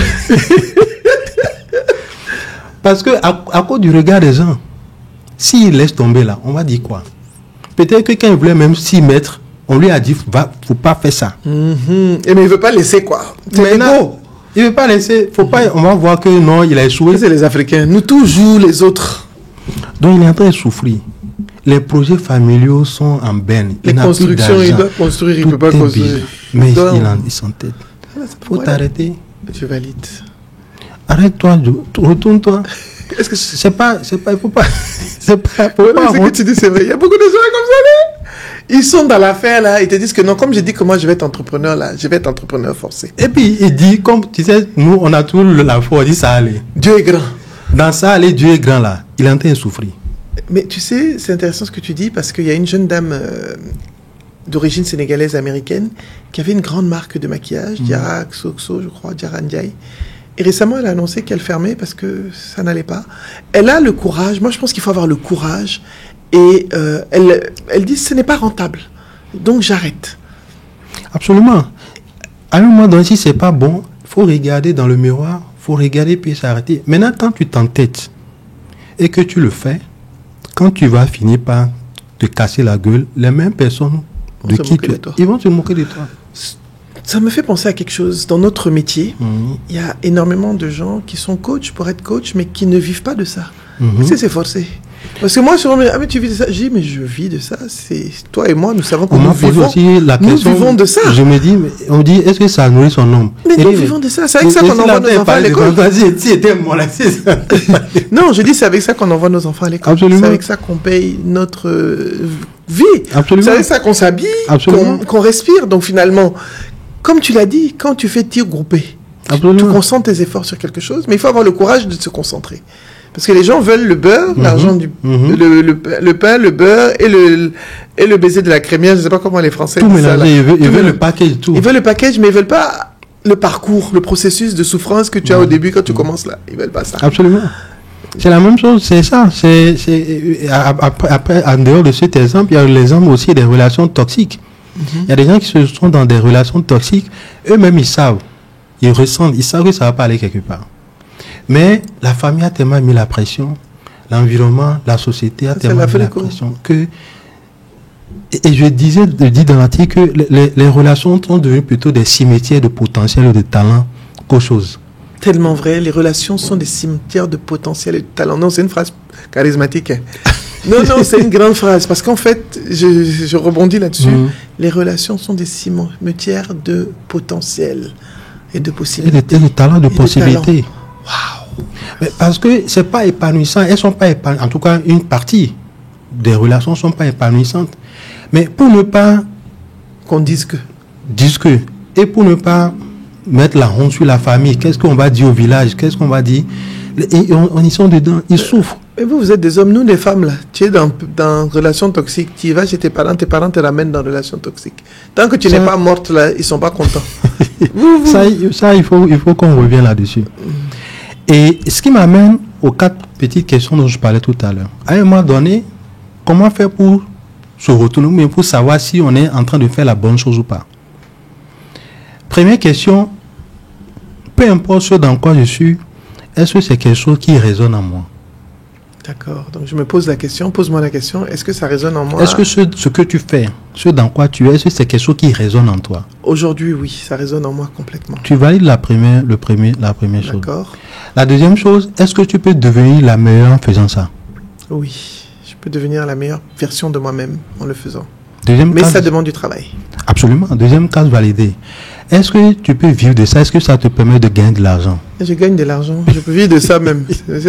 à cause du regard des gens, s'il laisse tomber là, on va dire quoi? Peut-être que quand il voulait même s'y mettre, on lui a dit, faut pas faire ça. Et mais il veut pas laisser quoi? Maintenant, il veut pas laisser. Faut pas. On va voir que non, il a échoué. C'est les Africains. Nous toujours les autres. Donc il est en train de souffrir. Les projets familiaux sont en berne. Les constructions, il doit construire, il ne peut pas construire. Mais il s'entête. Il faut t'arrêter. Je valide. Arrête-toi, retourne-toi. Est-ce que c'est pas, il faut pas. C'est pas. Ce que tu dis, c'est vrai. Il y a beaucoup de gens comme ça. Ils sont dans l'affaire là, ils te disent que non, comme j'ai dit que moi je vais être entrepreneur là, je vais être entrepreneur forcé. Et puis il dit, comme tu sais, nous on a toujours la foi, on dit ça allait. Dieu est grand. Dans ça allait, Dieu est grand là, il est en train de souffrir. Mais tu sais, c'est intéressant ce que tu dis parce qu'il y a une jeune dame d'origine sénégalaise américaine qui avait une grande marque de maquillage, Diara Xoxo, je crois, Diara Ndiaye. Et récemment, elle a annoncé qu'elle fermait parce que ça n'allait pas. Elle a le courage, moi je pense qu'il faut avoir le courage. Et elle dit ce n'est pas rentable, donc j'arrête. Absolument. À un moment donné, si c'est pas bon, il faut regarder dans le miroir, il faut regarder puis s'arrêter. Maintenant, quand tu t'entêtes et que tu le fais, quand tu vas finir par te casser la gueule, les mêmes personnes de qui tu es, ils vont se moquer de toi. Ça me fait penser à quelque chose. Dans notre métier, il y a énormément de gens qui sont coachs pour être coach, mais qui ne vivent pas de ça. C'est forcé. Parce que moi, souvent, mais tu vis de ça. Je dis, mais je vis de ça. C'est toi et moi, nous savons que nous vivons de ça. Je me dis, on dit, est-ce que ça nourrit son homme? Mais nous vivons de ça. C'est avec ça qu'on envoie nos enfants à l'école. Non, je dis, c'est avec ça qu'on envoie nos enfants à l'école. C'est avec ça qu'on paye notre vie. C'est avec ça qu'on s'habille, qu'on respire. Donc finalement, comme tu l'as dit, quand tu fais tir groupé, tu concentres tes efforts sur quelque chose, mais il faut avoir le courage de se concentrer. Parce que les gens veulent le beurre, l'argent du le pain, le beurre et le baiser de la crémière. Je ne sais pas comment les Français disent ça. Ils veulent le package, tout. Ils veulent le package, mais ils ne veulent pas le parcours, le processus de souffrance que tu as au début quand tu commences là. Ils ne veulent pas ça. Absolument. C'est la même chose, c'est ça. Après, en dehors de cet exemple, il y a l'exemple aussi des relations toxiques. Il y a des gens qui sont dans des relations toxiques. Eux-mêmes, ils savent. Ils ressentent. Ils savent que ça ne va pas aller quelque part. Mais la famille a tellement mis la pression, l'environnement, la société a tellement mis la pression que... Et je dis dans l'article que les relations sont devenues plutôt des cimetières de potentiel et de talent qu'autre chose. Tellement vrai, les relations sont des cimetières de potentiel et de talent. Non, c'est une phrase charismatique. Non, c'est une grande phrase. Parce qu'en fait, je rebondis là-dessus. Les relations sont des cimetières de potentiel et de possibilités. Et de talent, de possibilités. Waouh! Parce que c'est pas épanouissant, elles sont pas épanouissantes. En tout cas, une partie des relations sont pas épanouissantes. Mais pour ne pas qu'on dise que, et pour ne pas mettre la honte sur la famille, qu'est-ce qu'on va dire au village, qu'est-ce qu'on va dire, on y sont dedans, ils souffrent. Mais vous êtes des hommes, nous les femmes là, tu es dans relation toxique, tu y vas chez tes parents te ramènent dans relation toxique. Tant que tu n'es pas morte là, ils sont pas contents. Ça, il faut qu'on revienne là-dessus. Et ce qui m'amène aux 4 petites questions dont je parlais tout à l'heure. À un moment donné, comment faire pour se retourner, mais pour savoir si on est en train de faire la bonne chose ou pas? Première question, peu importe ce dans quoi je suis, est-ce que c'est quelque chose qui résonne en moi? D'accord, donc je me pose la question, pose-moi la question, est-ce que ça résonne en moi? Est-ce que ce que tu fais, ce dans quoi tu es, est-ce que c'est quelque chose qui résonne en toi? Aujourd'hui, oui, ça résonne en moi complètement. Tu valides la première chose. D'accord. La deuxième chose, est-ce que tu peux devenir la meilleure en faisant ça? Oui, je peux devenir la meilleure version de moi-même en le faisant. Mais ça demande du travail. Absolument. Deuxième case validée. Est-ce que tu peux vivre de ça? Est-ce que ça te permet de gagner de l'argent? Je gagne de l'argent. Je peux vivre de ça même.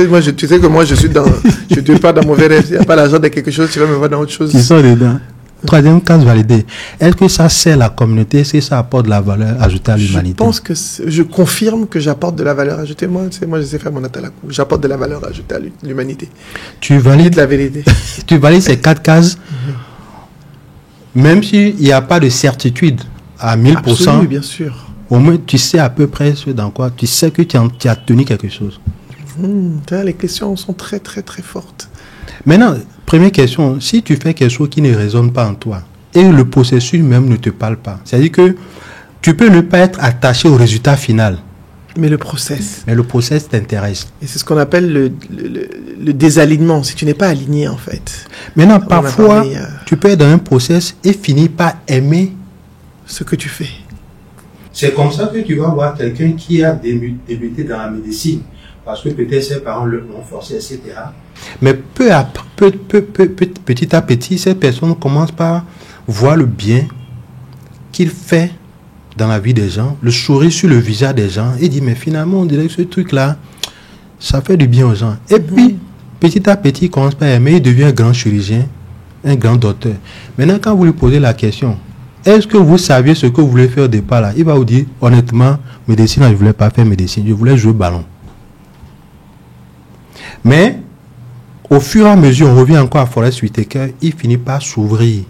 Moi, tu sais que moi, je ne suis pas dans mauvais rêve. Il n'y a pas l'argent de quelque chose, tu vas me voir dans autre chose. Ils sont dedans. Troisième case validée. Est-ce que ça sert la communauté? Est-ce que ça apporte de la valeur ajoutée à l'humanité? Je pense que je confirme que j'apporte de la valeur ajoutée. Moi, je sais faire mon atalakou. J'apporte de la valeur ajoutée à l'humanité. Tu valides la vérité. Tu valides ces 4 cases, même s'il n'y a pas de certitude à 1000%. Absolument, bien sûr. Au moins, tu sais à peu près ce dans quoi. Tu sais que tu as tenu quelque chose. Les questions sont très, très, très fortes. Maintenant, première question, si tu fais quelque chose qui ne résonne pas en toi et le processus même ne te parle pas, c'est-à-dire que tu peux ne pas être attaché au résultat final. Mais le process t'intéresse. Et c'est ce qu'on appelle le désalignement, si tu n'es pas aligné en fait. Maintenant, parfois, tu peux être dans un process et finir par aimer ce que tu fais. C'est comme ça que tu vas voir quelqu'un qui a débuté dans la médecine, parce que peut-être ses parents l'ont forcé, etc. Mais petit à petit, cette personne commence par voir le bien qu'il fait dans la vie des gens, le sourire sur le visage des gens, et dit, mais finalement, on dirait que ce truc-là, ça fait du bien aux gens. Et puis, petit à petit, il commence par aimer, il devient un grand chirurgien, un grand docteur. Maintenant, quand vous lui posez la question, est-ce que vous saviez ce que vous voulez faire au départ là? Il va vous dire, honnêtement, médecine, je ne voulais pas faire médecine, je voulais jouer au ballon. Mais, au fur et à mesure, on revient encore à Forest Whitaker, il finit par s'ouvrir.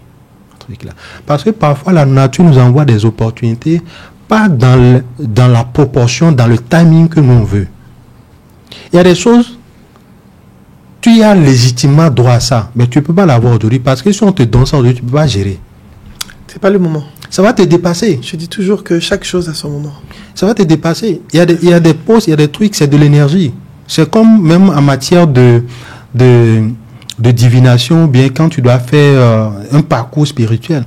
Parce que parfois, la nature nous envoie des opportunités, pas dans la proportion, dans le timing que nous on veut. Il y a des choses, tu as légitimement droit à ça, mais tu ne peux pas l'avoir aujourd'hui, parce que si on te donne ça aujourd'hui, tu ne peux pas gérer. C'est pas le moment. Ça va te dépasser. Je dis toujours que chaque chose a son moment. Ça va te dépasser. Il y a des postes, il y a des trucs, c'est de l'énergie. C'est comme même en matière de divination, bien quand tu dois faire un parcours spirituel.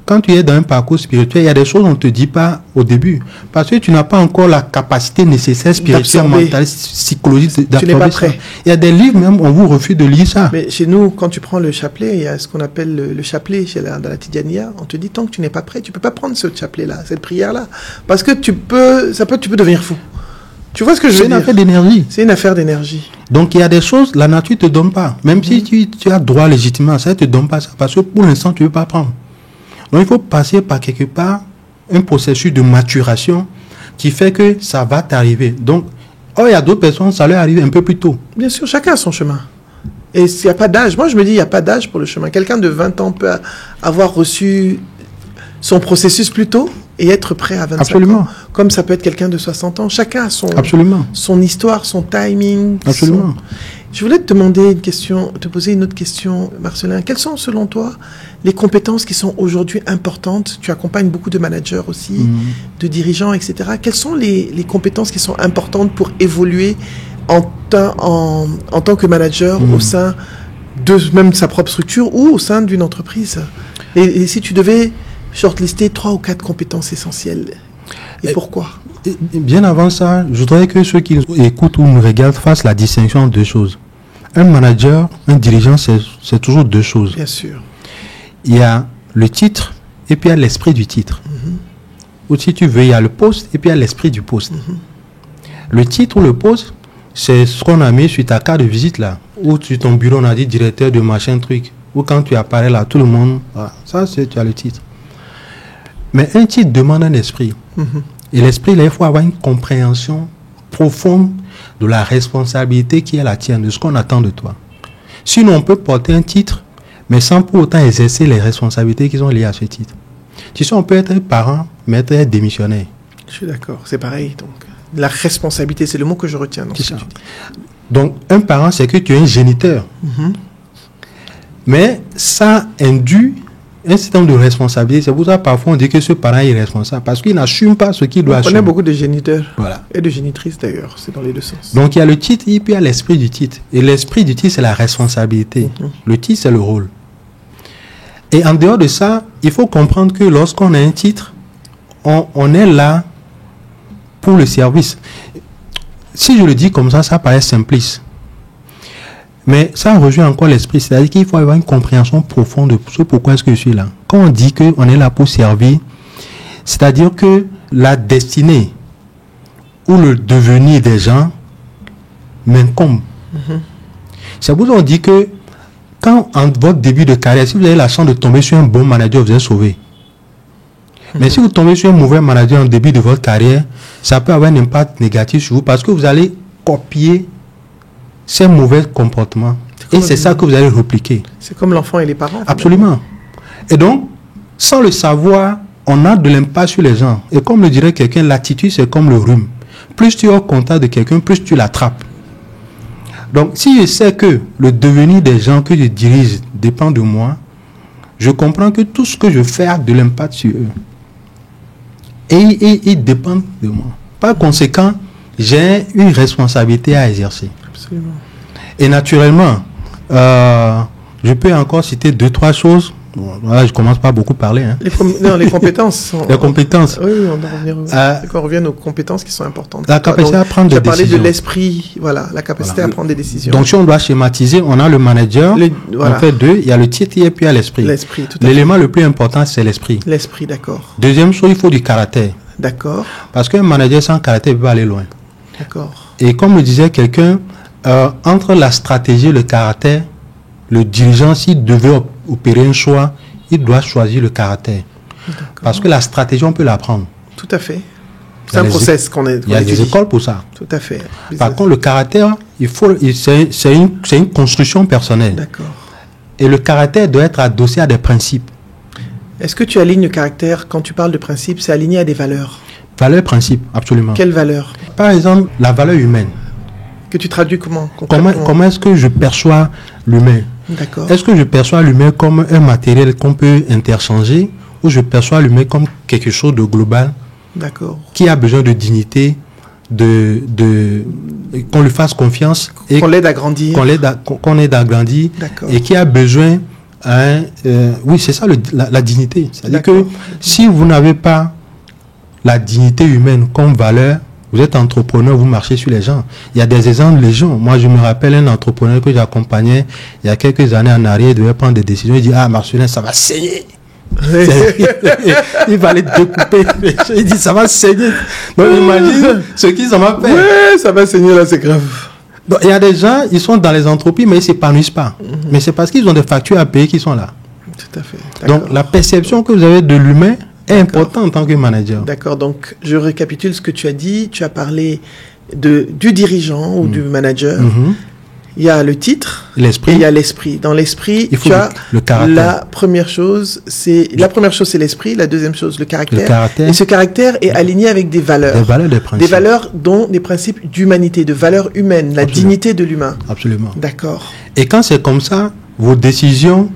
Quand tu es dans un parcours spirituel, il y a des choses qu'on ne te dit pas au début. Parce que tu n'as pas encore la capacité nécessaire spirituelle, mentale, psychologique d'absorber ça. Il y a des livres même, on vous refuse de lire ça. Mais chez nous, quand tu prends le chapelet, il y a ce qu'on appelle le chapelet dans la Tidjaniya. On te dit, tant que tu n'es pas prêt, tu ne peux pas prendre ce chapelet-là, cette prière-là. Parce que tu peux devenir fou. Tu vois ce que je veux dire? C'est une affaire d'énergie. C'est une affaire d'énergie. Donc il y a des choses, la nature ne te donne pas. Même si tu as droit légitimement à ça, elle ne te donne pas ça. Parce que pour l'instant, tu ne veux pas prendre. Donc il faut passer par quelque part un processus de maturation qui fait que ça va t'arriver. Donc, il y a d'autres personnes, ça leur arrive un peu plus tôt. Bien sûr, chacun a son chemin. Et il n'y a pas d'âge. Moi, je me dis, il n'y a pas d'âge pour le chemin. Quelqu'un de 20 ans peut avoir reçu son processus plus tôt et être prêt à 25 Absolument. ans. Comme ça peut être quelqu'un de 60 ans. Chacun a son histoire, son timing. Absolument. Je voulais te poser une autre question, Marcelin. Quelles sont, selon toi, les compétences qui sont aujourd'hui importantes? Tu accompagnes beaucoup de managers aussi, de dirigeants, etc. Quelles sont les compétences qui sont importantes pour évoluer en tant que manager au sein de même sa propre structure ou au sein d'une entreprise? Et si tu devais shortlister 3 ou 4 compétences essentielles, et pourquoi? Bien avant ça, je voudrais que ceux qui nous écoutent ou nous regardent fassent la distinction entre deux choses. Un manager, un dirigeant, c'est toujours deux choses. Bien sûr. Il y a le titre et puis il y a l'esprit du titre. Ou si tu veux, il y a le poste et puis il y a l'esprit du poste. Le titre ou le poste, c'est ce qu'on a mis sur ta carte de visite là, ou sur ton bureau, on a dit directeur de machin truc, ou quand tu apparais là, tout le monde, voilà. Ça, tu as le titre. Mais un titre demande un esprit. Et l'esprit, là, il faut avoir une compréhension profonde de la responsabilité qui est la tienne, de ce qu'on attend de toi. Sinon, on peut porter un titre, mais sans pour autant exercer les responsabilités qui sont liées à ce titre. Tu sais, on peut être parent, mais être démissionnaire. Je suis d'accord, c'est pareil. Donc, la responsabilité, c'est le mot que je retiens dans ce que tu dis. Donc, un parent, c'est que tu es un géniteur. Mais ça induit un certain nombre de responsabilités. C'est pour ça parfois on dit que ce parent est irresponsable parce qu'il n'assume pas ce qu'il doit assumer. On connaît beaucoup de géniteurs, voilà, et de génitrices d'ailleurs, c'est dans les deux sens. Donc il y a le titre et puis il y a l'esprit du titre. Et l'esprit du titre, c'est la responsabilité. Le titre, c'est le rôle. Et en dehors de ça, il faut comprendre que lorsqu'on a un titre, on est là pour le service. Si je le dis comme ça paraît simpliste. Mais ça rejoint encore l'esprit, c'est-à-dire qu'il faut avoir une compréhension profonde de ce pourquoi est-ce que je suis là. Quand on dit qu'on est là pour servir, c'est-à-dire que la destinée ou le devenir des gens m'incombe. C'est pour ça qu'on dit que quand en votre début de carrière, si vous avez la chance de tomber sur un bon manager, vous êtes sauvé. Mais si vous tombez sur un mauvais manager en début de votre carrière, ça peut avoir un impact négatif sur vous parce que vous allez copier ces mauvais comportements. Et c'est ça que vous allez répliquer. C'est comme l'enfant et les parents. Absolument. Et donc, sans le savoir, on a de l'impact sur les gens. Et comme le dirait quelqu'un, l'attitude, c'est comme le rhume. Plus tu es au contact de quelqu'un, plus tu l'attrapes. Donc, si je sais que le devenir des gens que je dirige dépend de moi, je comprends que tout ce que je fais a de l'impact sur eux. Et ils dépendent de moi. Par conséquent, j'ai une responsabilité à exercer. Absolument. Et naturellement, je peux encore citer 2-3 choses. Bon, là, je commence pas à beaucoup parler. Hein. Les compétences. Les compétences. Oui, on va revenir. On revient aux compétences qui sont importantes. La capacité à prendre des décisions. Tu as parlé de l'esprit, voilà, la capacité à prendre des décisions. Donc, si on doit schématiser, on a le manager, voilà. On fait 2, il y a le titre et puis il y a l'esprit. L'esprit, tout à fait. L'élément le plus important, c'est l'esprit. L'esprit, d'accord. Deuxième chose, il faut du caractère. D'accord. Parce qu'un manager sans caractère ne peut pas aller loin. D'accord. Et comme le disait quelqu'un, entre la stratégie et le caractère, le dirigeant, s'il devait opérer un choix, il doit choisir le caractère. Parce que la stratégie, on peut l'apprendre. Tout à fait. C'est un process qu'on est. Il y a des écoles pour ça. Tout à fait. Par contre, le caractère, c'est une construction personnelle. D'accord. Et le caractère doit être adossé à des principes. Est-ce que tu alignes le caractère, quand tu parles de principes, c'est aligné à des valeurs? Valeurs, principes, absolument. Quelles valeurs? Par exemple, la valeur humaine. Que tu traduis comment? Comment est-ce que je perçois l'humain? D'accord. Est-ce que je perçois l'humain comme un matériel qu'on peut interchanger ou je perçois l'humain comme quelque chose de global? D'accord. Qui a besoin de dignité, qu'on lui fasse confiance et qu'on l'aide à grandir, qu'on aide à grandir, et qui a besoin, oui, c'est ça la dignité. C'est-à-dire que si vous n'avez pas la dignité humaine comme valeur, vous êtes entrepreneur, vous marchez sur les gens. Il y a des exemples légion. Moi, je me rappelle un entrepreneur que j'accompagnais il y a quelques années en arrière, il devait prendre des décisions. Il dit, ah, Marcelin, ça va saigner. Il va aller découper. Il dit, ça va saigner. Donc, imagine ce qu'ils en ont fait. Ouais, ça va saigner là, c'est grave. Donc, il y a des gens, ils sont dans les entreprises, mais ils ne s'épanouissent pas. Mais c'est parce qu'ils ont des factures à payer qu'ils sont là. Tout à fait. Donc, la perception que vous avez de l'humain est importante en tant que manager. D'accord. Donc, je récapitule ce que tu as dit. Tu as parlé du dirigeant ou du manager. Il y a le titre, l'esprit. Et il y a l'esprit. Dans l'esprit, tu as le caractère. La première chose, c'est l'esprit. La deuxième chose, le caractère. Et ce caractère est aligné avec des valeurs. Des valeurs, des principes. Des valeurs dont des principes d'humanité, de valeurs humaines, la dignité de l'humain. Absolument. D'accord. Et quand c'est comme ça, vos décisions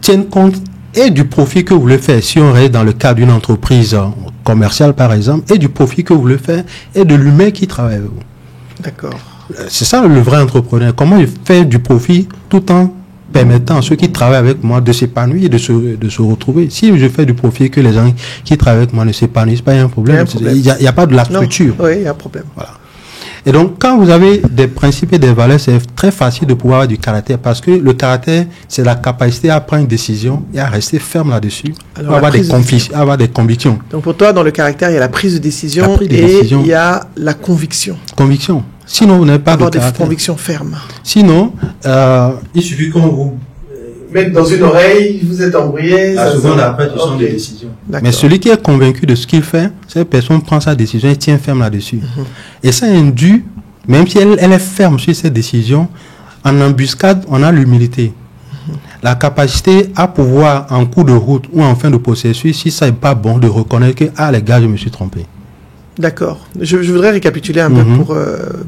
tiennent compte et du profit que vous voulez faire. Si on reste dans le cadre d'une entreprise commerciale, par exemple, et du profit que vous voulez faire et de l'humain qui travaille avec vous. D'accord. C'est ça le vrai entrepreneur. Comment il fait du profit tout en permettant à ceux qui travaillent avec moi de s'épanouir et de se retrouver. Si je fais du profit et que les gens qui travaillent avec moi ne s'épanouissent pas, il y a un problème. Il n'y a pas de la structure. Oui, il y a un problème. Voilà. Et donc, quand vous avez des principes et des valeurs, c'est très facile de pouvoir avoir du caractère parce que le caractère, c'est la capacité à prendre une décision et à rester ferme là-dessus. Avoir des convictions. Donc, pour toi, dans le caractère, il y a la prise de décision et il y a la conviction. Conviction. Sinon, vous n'avez pas de des convictions fermes. Sinon, il suffit qu'on vous mette dans une oreille, vous êtes embrouillé. La seconde après, tu sens des décisions. Mais celui qui est convaincu de ce qu'il fait, cette personne prend sa décision et tient ferme là-dessus. Et ça induit, même si elle est ferme sur cette décision, en embuscade, on a l'humilité. La capacité à pouvoir, en cours de route ou en fin de processus, si ça n'est pas bon, de reconnaître que, ah les gars, je me suis trompé. D'accord. Je voudrais récapituler un peu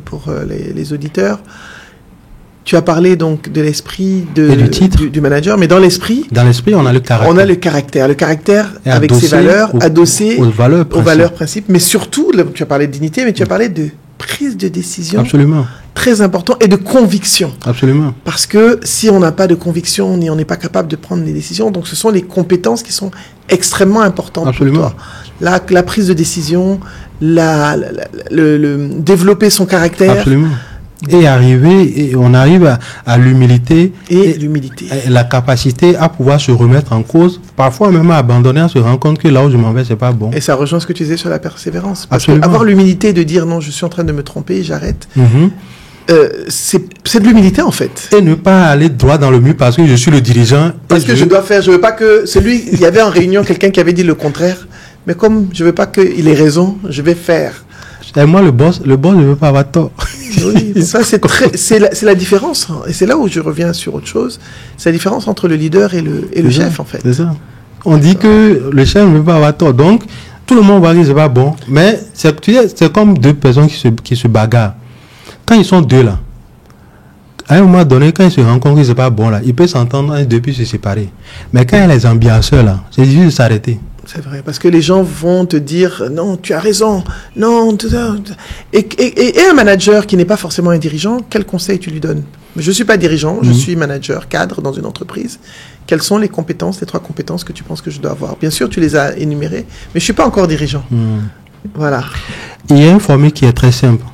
pour les auditeurs. Tu as parlé donc de l'esprit du manager, mais dans l'esprit, on a le caractère. On a le caractère. Le caractère avec ses valeurs, adossé aux valeurs principes. Mais surtout, tu as parlé de dignité, mais tu as parlé de prise de décision. Absolument. Très important, et de conviction. Absolument. Parce que si on n'a pas de conviction, on n'est pas capable de prendre des décisions. Donc ce sont les compétences qui sont extrêmement importantes. Absolument. Pour toi. La prise de décision, le développer son caractère. Absolument. Et on arrive à l'humilité et l'humilité, la capacité à pouvoir se remettre en cause, parfois même à abandonner, à se rendre compte que là où je m'en vais, c'est pas bon. Et ça rejoint ce que tu disais sur la persévérance. Parce qu'avoir l'humilité de dire non, je suis en train de me tromper, j'arrête. C'est de l'humilité en fait. Et ne pas aller droit dans le mur parce que je suis le dirigeant. Parce que je veux pas que il y avait en réunion quelqu'un qui avait dit le contraire, mais comme je veux pas qu'il ait raison, je vais faire. Et moi, le boss ne veut pas avoir tort. Oui, ça c'est la différence. Et c'est là où je reviens sur autre chose. C'est la différence entre le leader et le chef, en fait. C'est ça. On dit que le chef ne veut pas avoir tort. Donc, tout le monde va dire que c'est pas bon. Mais c'est comme deux personnes qui se bagarrent. Quand ils sont deux là, à un moment donné, quand ils se rendent compte que c'est pas bon là, ils peuvent s'entendre et depuis se séparer. Mais quand il y a les ambianceurs là, c'est difficile de s'arrêter. C'est vrai, parce que les gens vont te dire « Non, tu as raison, non, tout ça. » Et un manager qui n'est pas forcément un dirigeant, quel conseil tu lui donnes? Je ne suis pas dirigeant, je suis manager, cadre dans une entreprise. Quelles sont les compétences, les 3 compétences que tu penses que je dois avoir? Bien sûr, tu les as énumérées, mais je ne suis pas encore dirigeant. Voilà. Il y a une formule qui est très simple.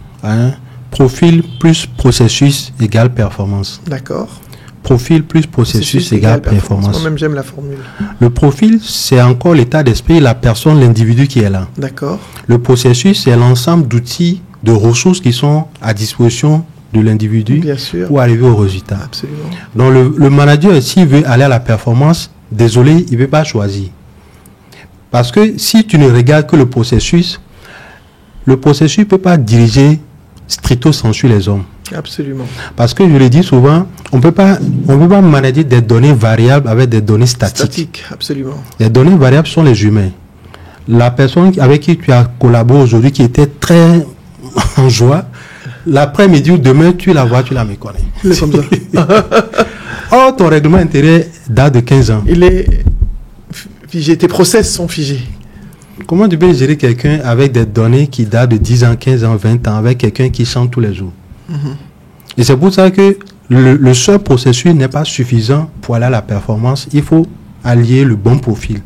Profil plus processus égale performance. D'accord. Profil plus processus égale performance. Moi-même, j'aime la formule. Le profil, c'est encore l'état d'esprit, la personne, l'individu qui est là. D'accord. Le processus, c'est l'ensemble d'outils, de ressources qui sont à disposition de l'individu pour arriver au résultat. Absolument. Donc le manager, s'il veut aller à la performance, désolé, il ne peut pas choisir. Parce que si tu ne regardes que le processus ne peut pas diriger stricto sensu les hommes. Absolument. Parce que je le dis souvent, on ne peut pas manager des données variables avec des données statiques. Absolument. Les données variables sont les humains. La personne avec qui tu as collaboré aujourd'hui, qui était très en joie, l'après-midi ou demain, tu la vois, tu la méconnais. C'est comme ça. Oh, ton règlement intérieur date de 15 ans. Il est figé, tes process sont figés. Comment tu peux gérer quelqu'un avec des données qui datent de 10 ans, 15 ans, 20 ans, avec quelqu'un qui chante tous les jours? Et c'est pour ça que le seul processus n'est pas suffisant pour aller à la performance. Il faut allier le bon profil.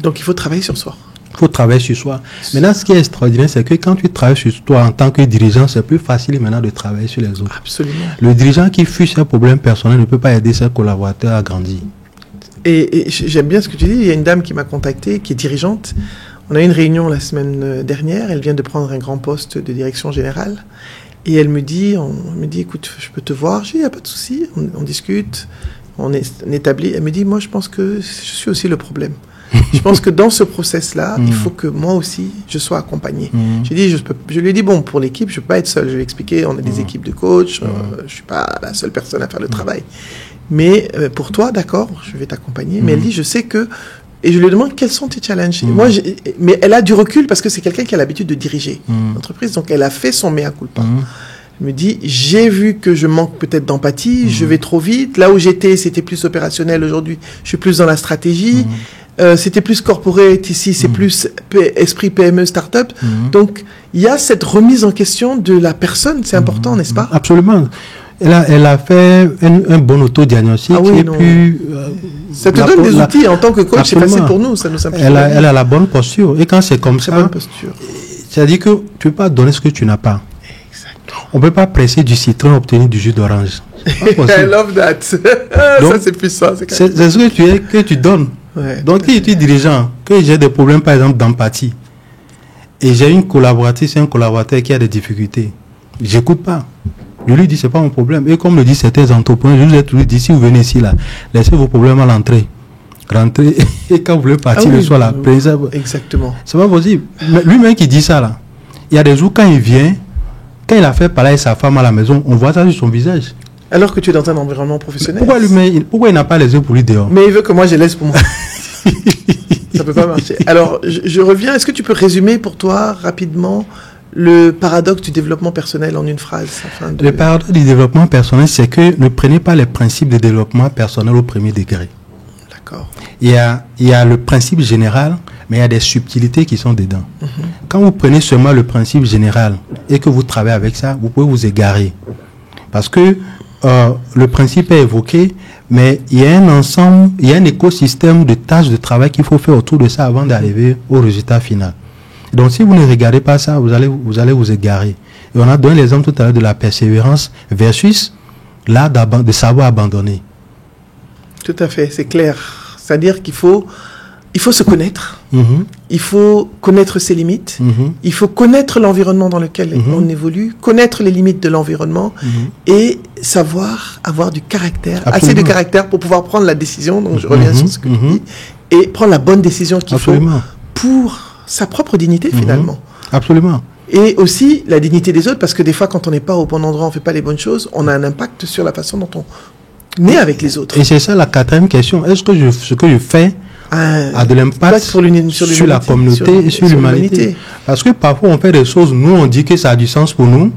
Donc, il faut travailler sur soi. Il faut travailler sur soi. Maintenant, ce qui est extraordinaire, c'est que quand tu travailles sur toi en tant que dirigeant, c'est plus facile maintenant de travailler sur les autres. Absolument. Le dirigeant qui fuit ses problèmes personnels ne peut pas aider ses collaborateurs à grandir. Et j'aime bien ce que tu dis. Il y a une dame qui m'a contacté, qui est dirigeante. On a eu une réunion la semaine dernière. Elle vient de prendre un grand poste de direction générale. Et elle me dit, écoute, je peux te voir. J'ai dit, il n'y a pas de souci. On discute, on établit. Elle me dit, moi, je pense que je suis aussi le problème. Je pense que dans ce process-là, il faut que moi aussi, je sois accompagné. Je lui ai dit, bon, pour l'équipe, je ne peux pas être seul. Je lui ai expliqué, on a des équipes de coach. Je ne suis pas la seule personne à faire le travail. Mais pour toi, d'accord, je vais t'accompagner. Mais elle dit, je sais que... Et je lui demande quels sont tes challenges. Moi, mais elle a du recul parce que c'est quelqu'un qui a l'habitude de diriger l'entreprise. Donc, elle a fait son mea culpa. Elle me dit, j'ai vu que je manque peut-être d'empathie, je vais trop vite. Là où j'étais, c'était plus opérationnel. Aujourd'hui, je suis plus dans la stratégie. C'était plus corporate. Ici, c'est plus esprit PME, start-up. Donc, il y a cette remise en question de la personne. C'est important, n'est-ce pas? Absolument. Elle a fait un bon autodiagnostic. Et puis, ça te donne des outils en tant que coach. C'est facile pour nous, ça nous simplifie. Elle a la bonne posture. Et quand c'est comme ça, c'est-à-dire que tu ne peux pas donner ce que tu n'as pas. Exactement. On ne peut pas presser du citron et obtenir du jus d'orange. I love that. Donc, ça, c'est puissant. C'est ce que tu donnes. Ouais, donc, si tu es dirigeant, que j'ai des problèmes, par exemple, d'empathie, et j'ai une collaboratrice, un collaborateur qui a des difficultés, j'écoute pas. Je lui dis, c'est pas mon problème. Et comme le disent certains entrepreneurs, je vous ai toujours dit, si vous venez ici, là, laissez vos problèmes à l'entrée. Rentrez, et quand vous voulez partir le soir, là, exactement. C'est pas possible. Mais lui-même qui dit ça, là, il y a des jours, quand il vient, quand il a fait parler avec sa femme à la maison, on voit ça sur son visage. Alors que tu es dans un environnement professionnel. Pourquoi il n'a pas les yeux pour lui dehors? Mais il veut que moi, je laisse pour moi. Ça peut pas marcher. Alors, je reviens. Est-ce que tu peux résumer pour toi, rapidement, le paradoxe du développement personnel en une phrase? Le paradoxe du développement personnel, c'est que ne prenez pas les principes de développement personnel au premier degré. D'accord. Il y a le principe général, mais il y a des subtilités qui sont dedans. Quand vous prenez seulement le principe général et que vous travaillez avec ça, vous pouvez vous égarer. Parce que le principe est évoqué, mais il y a un ensemble, il y a un écosystème de tâches de travail qu'il faut faire autour de ça avant d'arriver au résultat final. Donc, si vous ne regardez pas ça, vous allez vous égarer. Et on a donné l'exemple tout à l'heure de la persévérance versus l'art de savoir abandonner. Tout à fait, c'est clair. C'est-à-dire qu'il faut se connaître. Il faut connaître ses limites. Il faut connaître l'environnement dans lequel on évolue, connaître les limites de l'environnement et savoir avoir du caractère, assez de caractère pour pouvoir prendre la décision. Donc, je reviens sur ce que tu dis. Et prendre la bonne décision qu'il faut pour sa propre dignité, finalement. Absolument. Et aussi la dignité des autres, parce que des fois, quand on n'est pas au bon endroit, on ne fait pas les bonnes choses, on a un impact sur la façon dont on est avec les autres. Et c'est ça la quatrième question. Est-ce que ce que je fais a de l'impact sur la communauté et sur l'humanité? Parce que parfois, on fait des choses, nous, on dit que ça a du sens pour nous,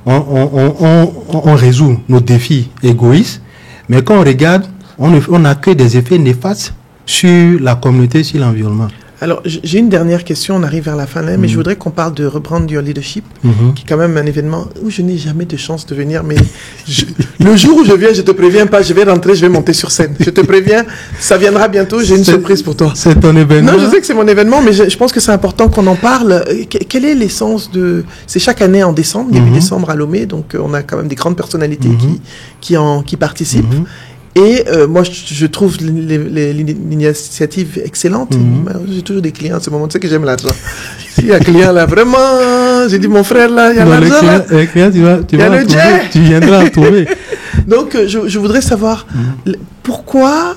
on résout nos défis égoïstes, mais quand on regarde, on n'a que des effets néfastes sur la communauté, sur l'environnement. Alors, j'ai une dernière question, on arrive vers la fin là, mais je voudrais qu'on parle de Rebrand Your Leadership, qui est quand même un événement où je n'ai jamais de chance de venir, mais le jour où je viens, je te préviens pas, je vais rentrer, je vais monter sur scène. Je te préviens, ça viendra bientôt, j'ai une surprise pour toi. C'est ton événement? Non, je sais que c'est mon événement, mais je pense que c'est important qu'on en parle. Quelle est l'essence de... C'est chaque année en décembre, début décembre à Lomé, donc on a quand même des grandes personnalités qui participent. Et moi, je trouve l'initiative excellente. J'ai toujours des clients à ce moment, tu sais que j'aime l'argent. S'il y a un client là, vraiment, j'ai dit mon frère là, il y a l'argent. Les clients, tu viendras en trouver. Donc, je voudrais savoir pourquoi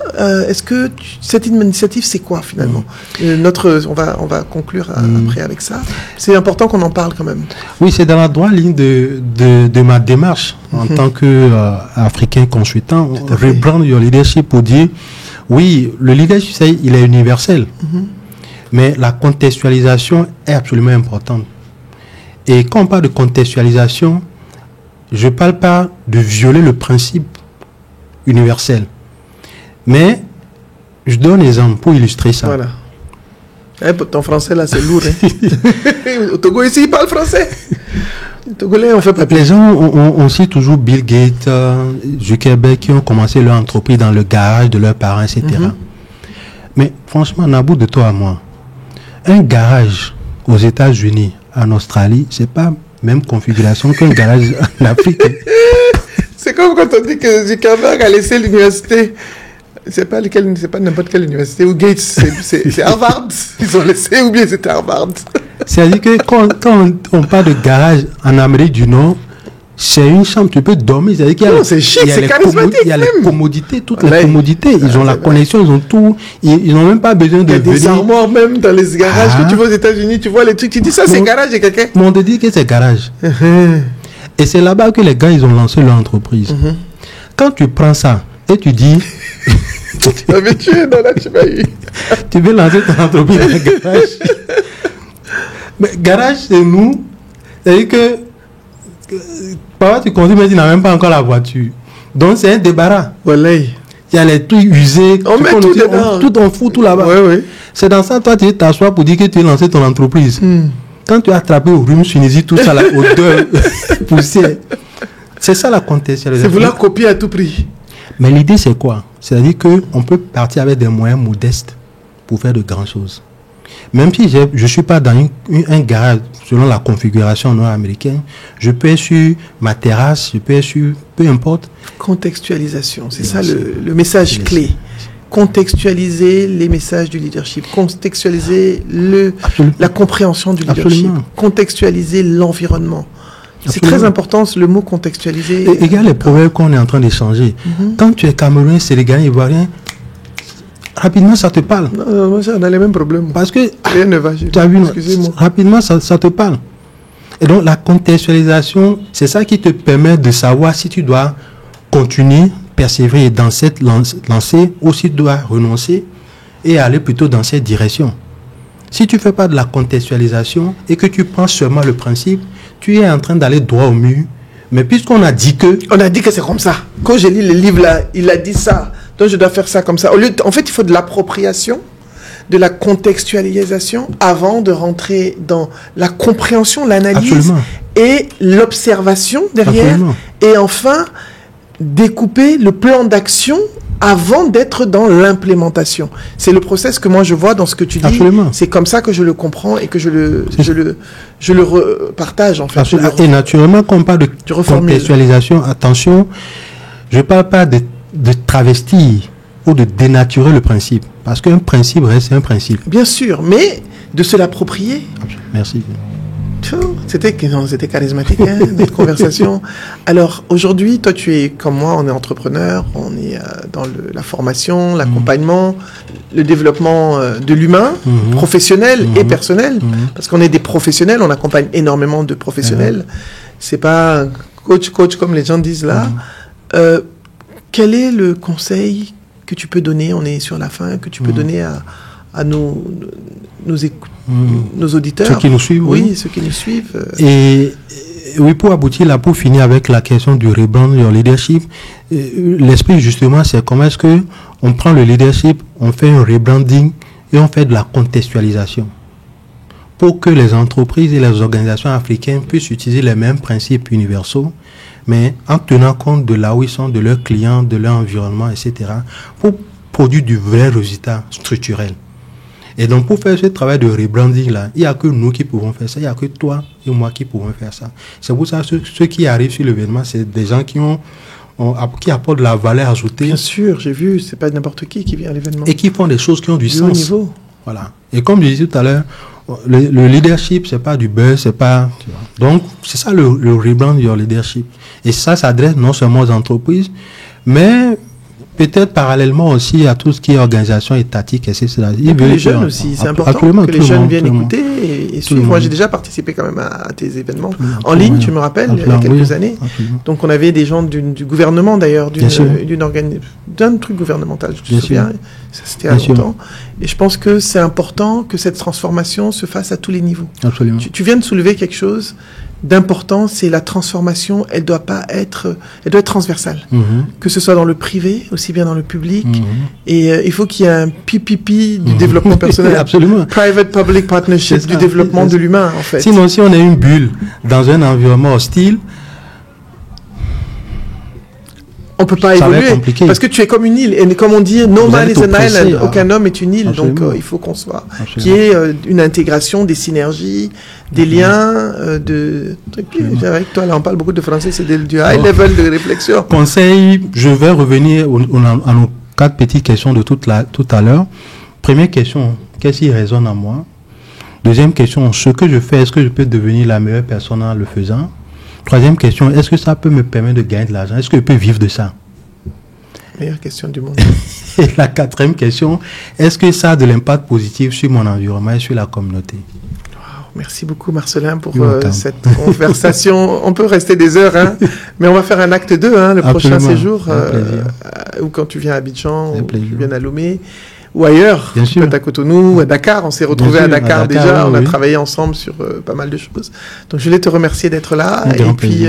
est-ce que cette initiative, c'est quoi finalement? On va conclure après avec ça. C'est important qu'on en parle quand même. Oui, c'est dans la droite ligne de ma démarche en tant qu'Africain consultant. Rebrand your leadership pour dire, oui, le leadership, il est universel. Mais la contextualisation est absolument importante. Et quand on parle de contextualisation, je ne parle pas de violer le principe universel. Mais je donne un exemple pour illustrer ça. Voilà. Ton français là, c'est lourd. Au Togo, ici, ils parlent français. Les Togolais, on fait pas. Les gens, on cite toujours Bill Gates, Zuckerberg, qui ont commencé leur entreprise dans le garage de leurs parents, etc. Mais franchement, Nabou, de toi à moi, un garage aux États-Unis, en Australie, c'est pas même configuration qu'un garage en Afrique. C'est comme quand on dit que Zuckerberg a laissé l'université. C'est pas n'importe quelle université. Ou Gates, c'est Harvard. Ils ont laissé, ou bien c'était Harvard. C'est-à-dire que quand on parle de garage en Amérique du Nord, c'est une chambre, tu peux dormir. C'est-à-dire qu'il y a, c'est chic, c'est charismatique. Il y a les commodités, toutes les commodités. Ils ont la connexion, ils ont tout. Ils n'ont même pas besoin de. Il y a des armoires même dans les garages que tu vois aux États-Unis. Tu vois les trucs, tu dis ça, c'est garage et quelqu'un. Mais on te dit que c'est garage. Et c'est là-bas que les gars, ils ont lancé leur entreprise. Quand tu prends ça et tu dis. Tu m'avais tué, non, là, tu m'as eu. Tu veux lancer ton entreprise dans le garage. Mais garage, c'est nous. C'est-à-dire que. Parfois, tu conduis, mais tu n'as même pas encore la voiture. Donc, c'est un débarras. Voilà. Il y a les trucs usés. On met tout dedans. Tout on fout, tout là-bas. Oui. C'est dans ça, toi, tu t'assois pour dire que tu as lancé ton entreprise. Quand tu as attrapé au rhume, Tunisie, tout ça, la odeur, poussière. C'est ça la contextualisation. C'est vouloir copier à tout prix. Mais l'idée, c'est quoi? C'est-à-dire qu'on peut partir avec des moyens modestes pour faire de grandes choses. Même si je ne suis pas dans un garage selon la configuration nord-américaine, je peux être sur ma terrasse, je peux être sur... Peu importe. Contextualisation, c'est ça le message clé. Contextualiser les messages du leadership, contextualiser la compréhension du leadership, Absolument. Contextualiser l'environnement. C'est très important, le mot contextualiser. Et regarde les proverbes qu'on est en train d'échanger. Quand tu es Camerounais, Sénégalais, Ivoirien, rapidement, ça te parle. Non, moi, on a les mêmes problèmes. Parce que rien ne va. Excusez-moi. Rapidement, ça te parle. Et donc, la contextualisation, c'est ça qui te permet de savoir si tu dois continuer, persévérer dans cette lancée ou si tu dois renoncer et aller plutôt dans cette direction. Si tu ne fais pas de la contextualisation et que tu prends seulement le principe, tu es en train d'aller droit au mur. Mais puisqu'on a dit que... On a dit que c'est comme ça. Quand j'ai lu le livre là, il a dit ça. Donc je dois faire ça comme ça. En fait, il faut de l'appropriation, de la contextualisation avant de rentrer dans la compréhension, l'analyse Absolument. Et l'observation derrière. Absolument. Et enfin, découper le plan d'action avant d'être dans l'implémentation. C'est le process que moi je vois dans ce que tu dis. Absolument. C'est comme ça que je le comprends et que je le partage en fait. Et naturellement, quand on parle de contextualisation, attention, je ne parle pas de travestir ou de dénaturer le principe. Parce qu'un principe reste un principe. Bien sûr, mais de se l'approprier. Merci. C'était charismatique, hein, notre conversation. Alors, aujourd'hui, toi, tu es comme moi, on est entrepreneur, on est dans la formation, l'accompagnement, le développement de l'humain, professionnel et personnel. Parce qu'on est des professionnels, on accompagne énormément de professionnels. C'est pas un coach comme les gens disent là. Quel est le conseil que tu peux donner, on est sur la fin, que tu peux donner à nos auditeurs. Ceux qui nous suivent. Oui, ceux qui nous suivent. Et oui, pour aboutir là, pour finir avec la question du rebrand, du leadership, l'esprit justement, c'est comment est-ce que on prend le leadership, on fait un rebranding et on fait de la contextualisation pour que les entreprises et les organisations africaines puissent utiliser les mêmes principes universaux, mais en tenant compte de là où ils sont, de leurs clients, de leur environnement, etc., pour produire du vrai résultat structurel. Et donc, pour faire ce travail de rebranding-là, il n'y a que nous qui pouvons faire ça, il n'y a que toi et moi qui pouvons faire ça. C'est pour ça que ceux qui arrivent sur l'événement, c'est des gens qui ont qui apportent de la valeur ajoutée. Bien sûr, j'ai vu, c'est pas n'importe qui vient à l'événement. Et qui font des choses qui ont du haut sens. niveau. Voilà. Et comme je disais tout à l'heure, le leadership, c'est pas du buzz, c'est pas... Tu vois. Donc, c'est ça le rebrand your leadership. Et ça s'adresse non seulement aux entreprises, mais peut-être parallèlement aussi à tout ce qui est organisation étatique, etc. Et puis les jeunes aussi, c'est important que les jeunes viennent écouter et suivre. Moi, j'ai déjà participé quand même à tes événements en ligne, tu me rappelles, il y a quelques années. Donc, on avait des gens du gouvernement d'ailleurs, d'un truc gouvernemental, je me souviens. Ça, c'était à longtemps. Et je pense que c'est important que cette transformation se fasse à tous les niveaux. Absolument. Tu viens de soulever quelque chose d'important, c'est la transformation. Elle doit être transversale. Que ce soit dans le privé, aussi bien dans le public. Et il faut qu'il y ait un PPP du développement personnel. Absolument. Private-public partnership du développement de l'humain, en fait. Sinon, si on est une bulle dans un environnement hostile, on peut pas évoluer parce que tu es comme une île et comme on dit, no man is an island, aucun homme est une île. Absolument. Donc il faut qu'on soit qu'il y ait une intégration, des synergies, des liens, avec toi là on parle beaucoup de français, c'est du high level de réflexion. Conseil, je vais revenir à nos 4 petites questions de tout à l'heure. Première question, qu'est-ce qui résonne en moi? Deuxième question, ce que je fais, est-ce que je peux devenir la meilleure personne en le faisant? Troisième question, est-ce que ça peut me permettre de gagner de l'argent? Est-ce que je peux vivre de ça? Meilleure question du monde. Et la quatrième question, est-ce que ça a de l'impact positif sur mon environnement et sur la communauté? Wow, merci beaucoup Marcelin pour cette conversation. On peut rester des heures, hein, mais on va faire un acte 2, le prochain séjour, ou quand tu viens à Abidjan, ou tu viens à Lomé, ou ailleurs, peut-être à Cotonou, ou à Dakar. On s'est retrouvés à Dakar déjà, on a travaillé ensemble sur pas mal de choses. Donc je voulais te remercier d'être là. Et puis,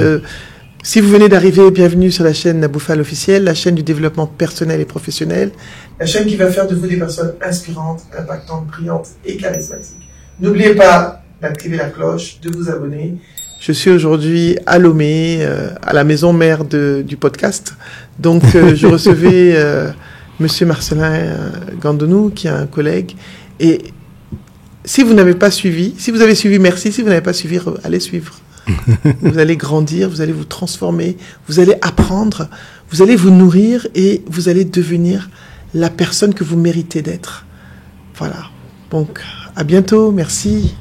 si vous venez d'arriver, bienvenue sur la chaîne Naboufal officielle, la chaîne du développement personnel et professionnel, la chaîne qui va faire de vous des personnes inspirantes, impactantes, brillantes et charismatiques. N'oubliez pas d'activer la cloche, de vous abonner. Je suis aujourd'hui à Lomé, à la maison mère du podcast. Donc je recevais Monsieur Marcelin Gandonou, qui est un collègue. Et si vous n'avez pas suivi, si vous avez suivi, merci. Si vous n'avez pas suivi, allez suivre. Vous allez grandir, vous allez vous transformer, vous allez apprendre, vous allez vous nourrir et vous allez devenir la personne que vous méritez d'être. Voilà. Donc, à bientôt. Merci.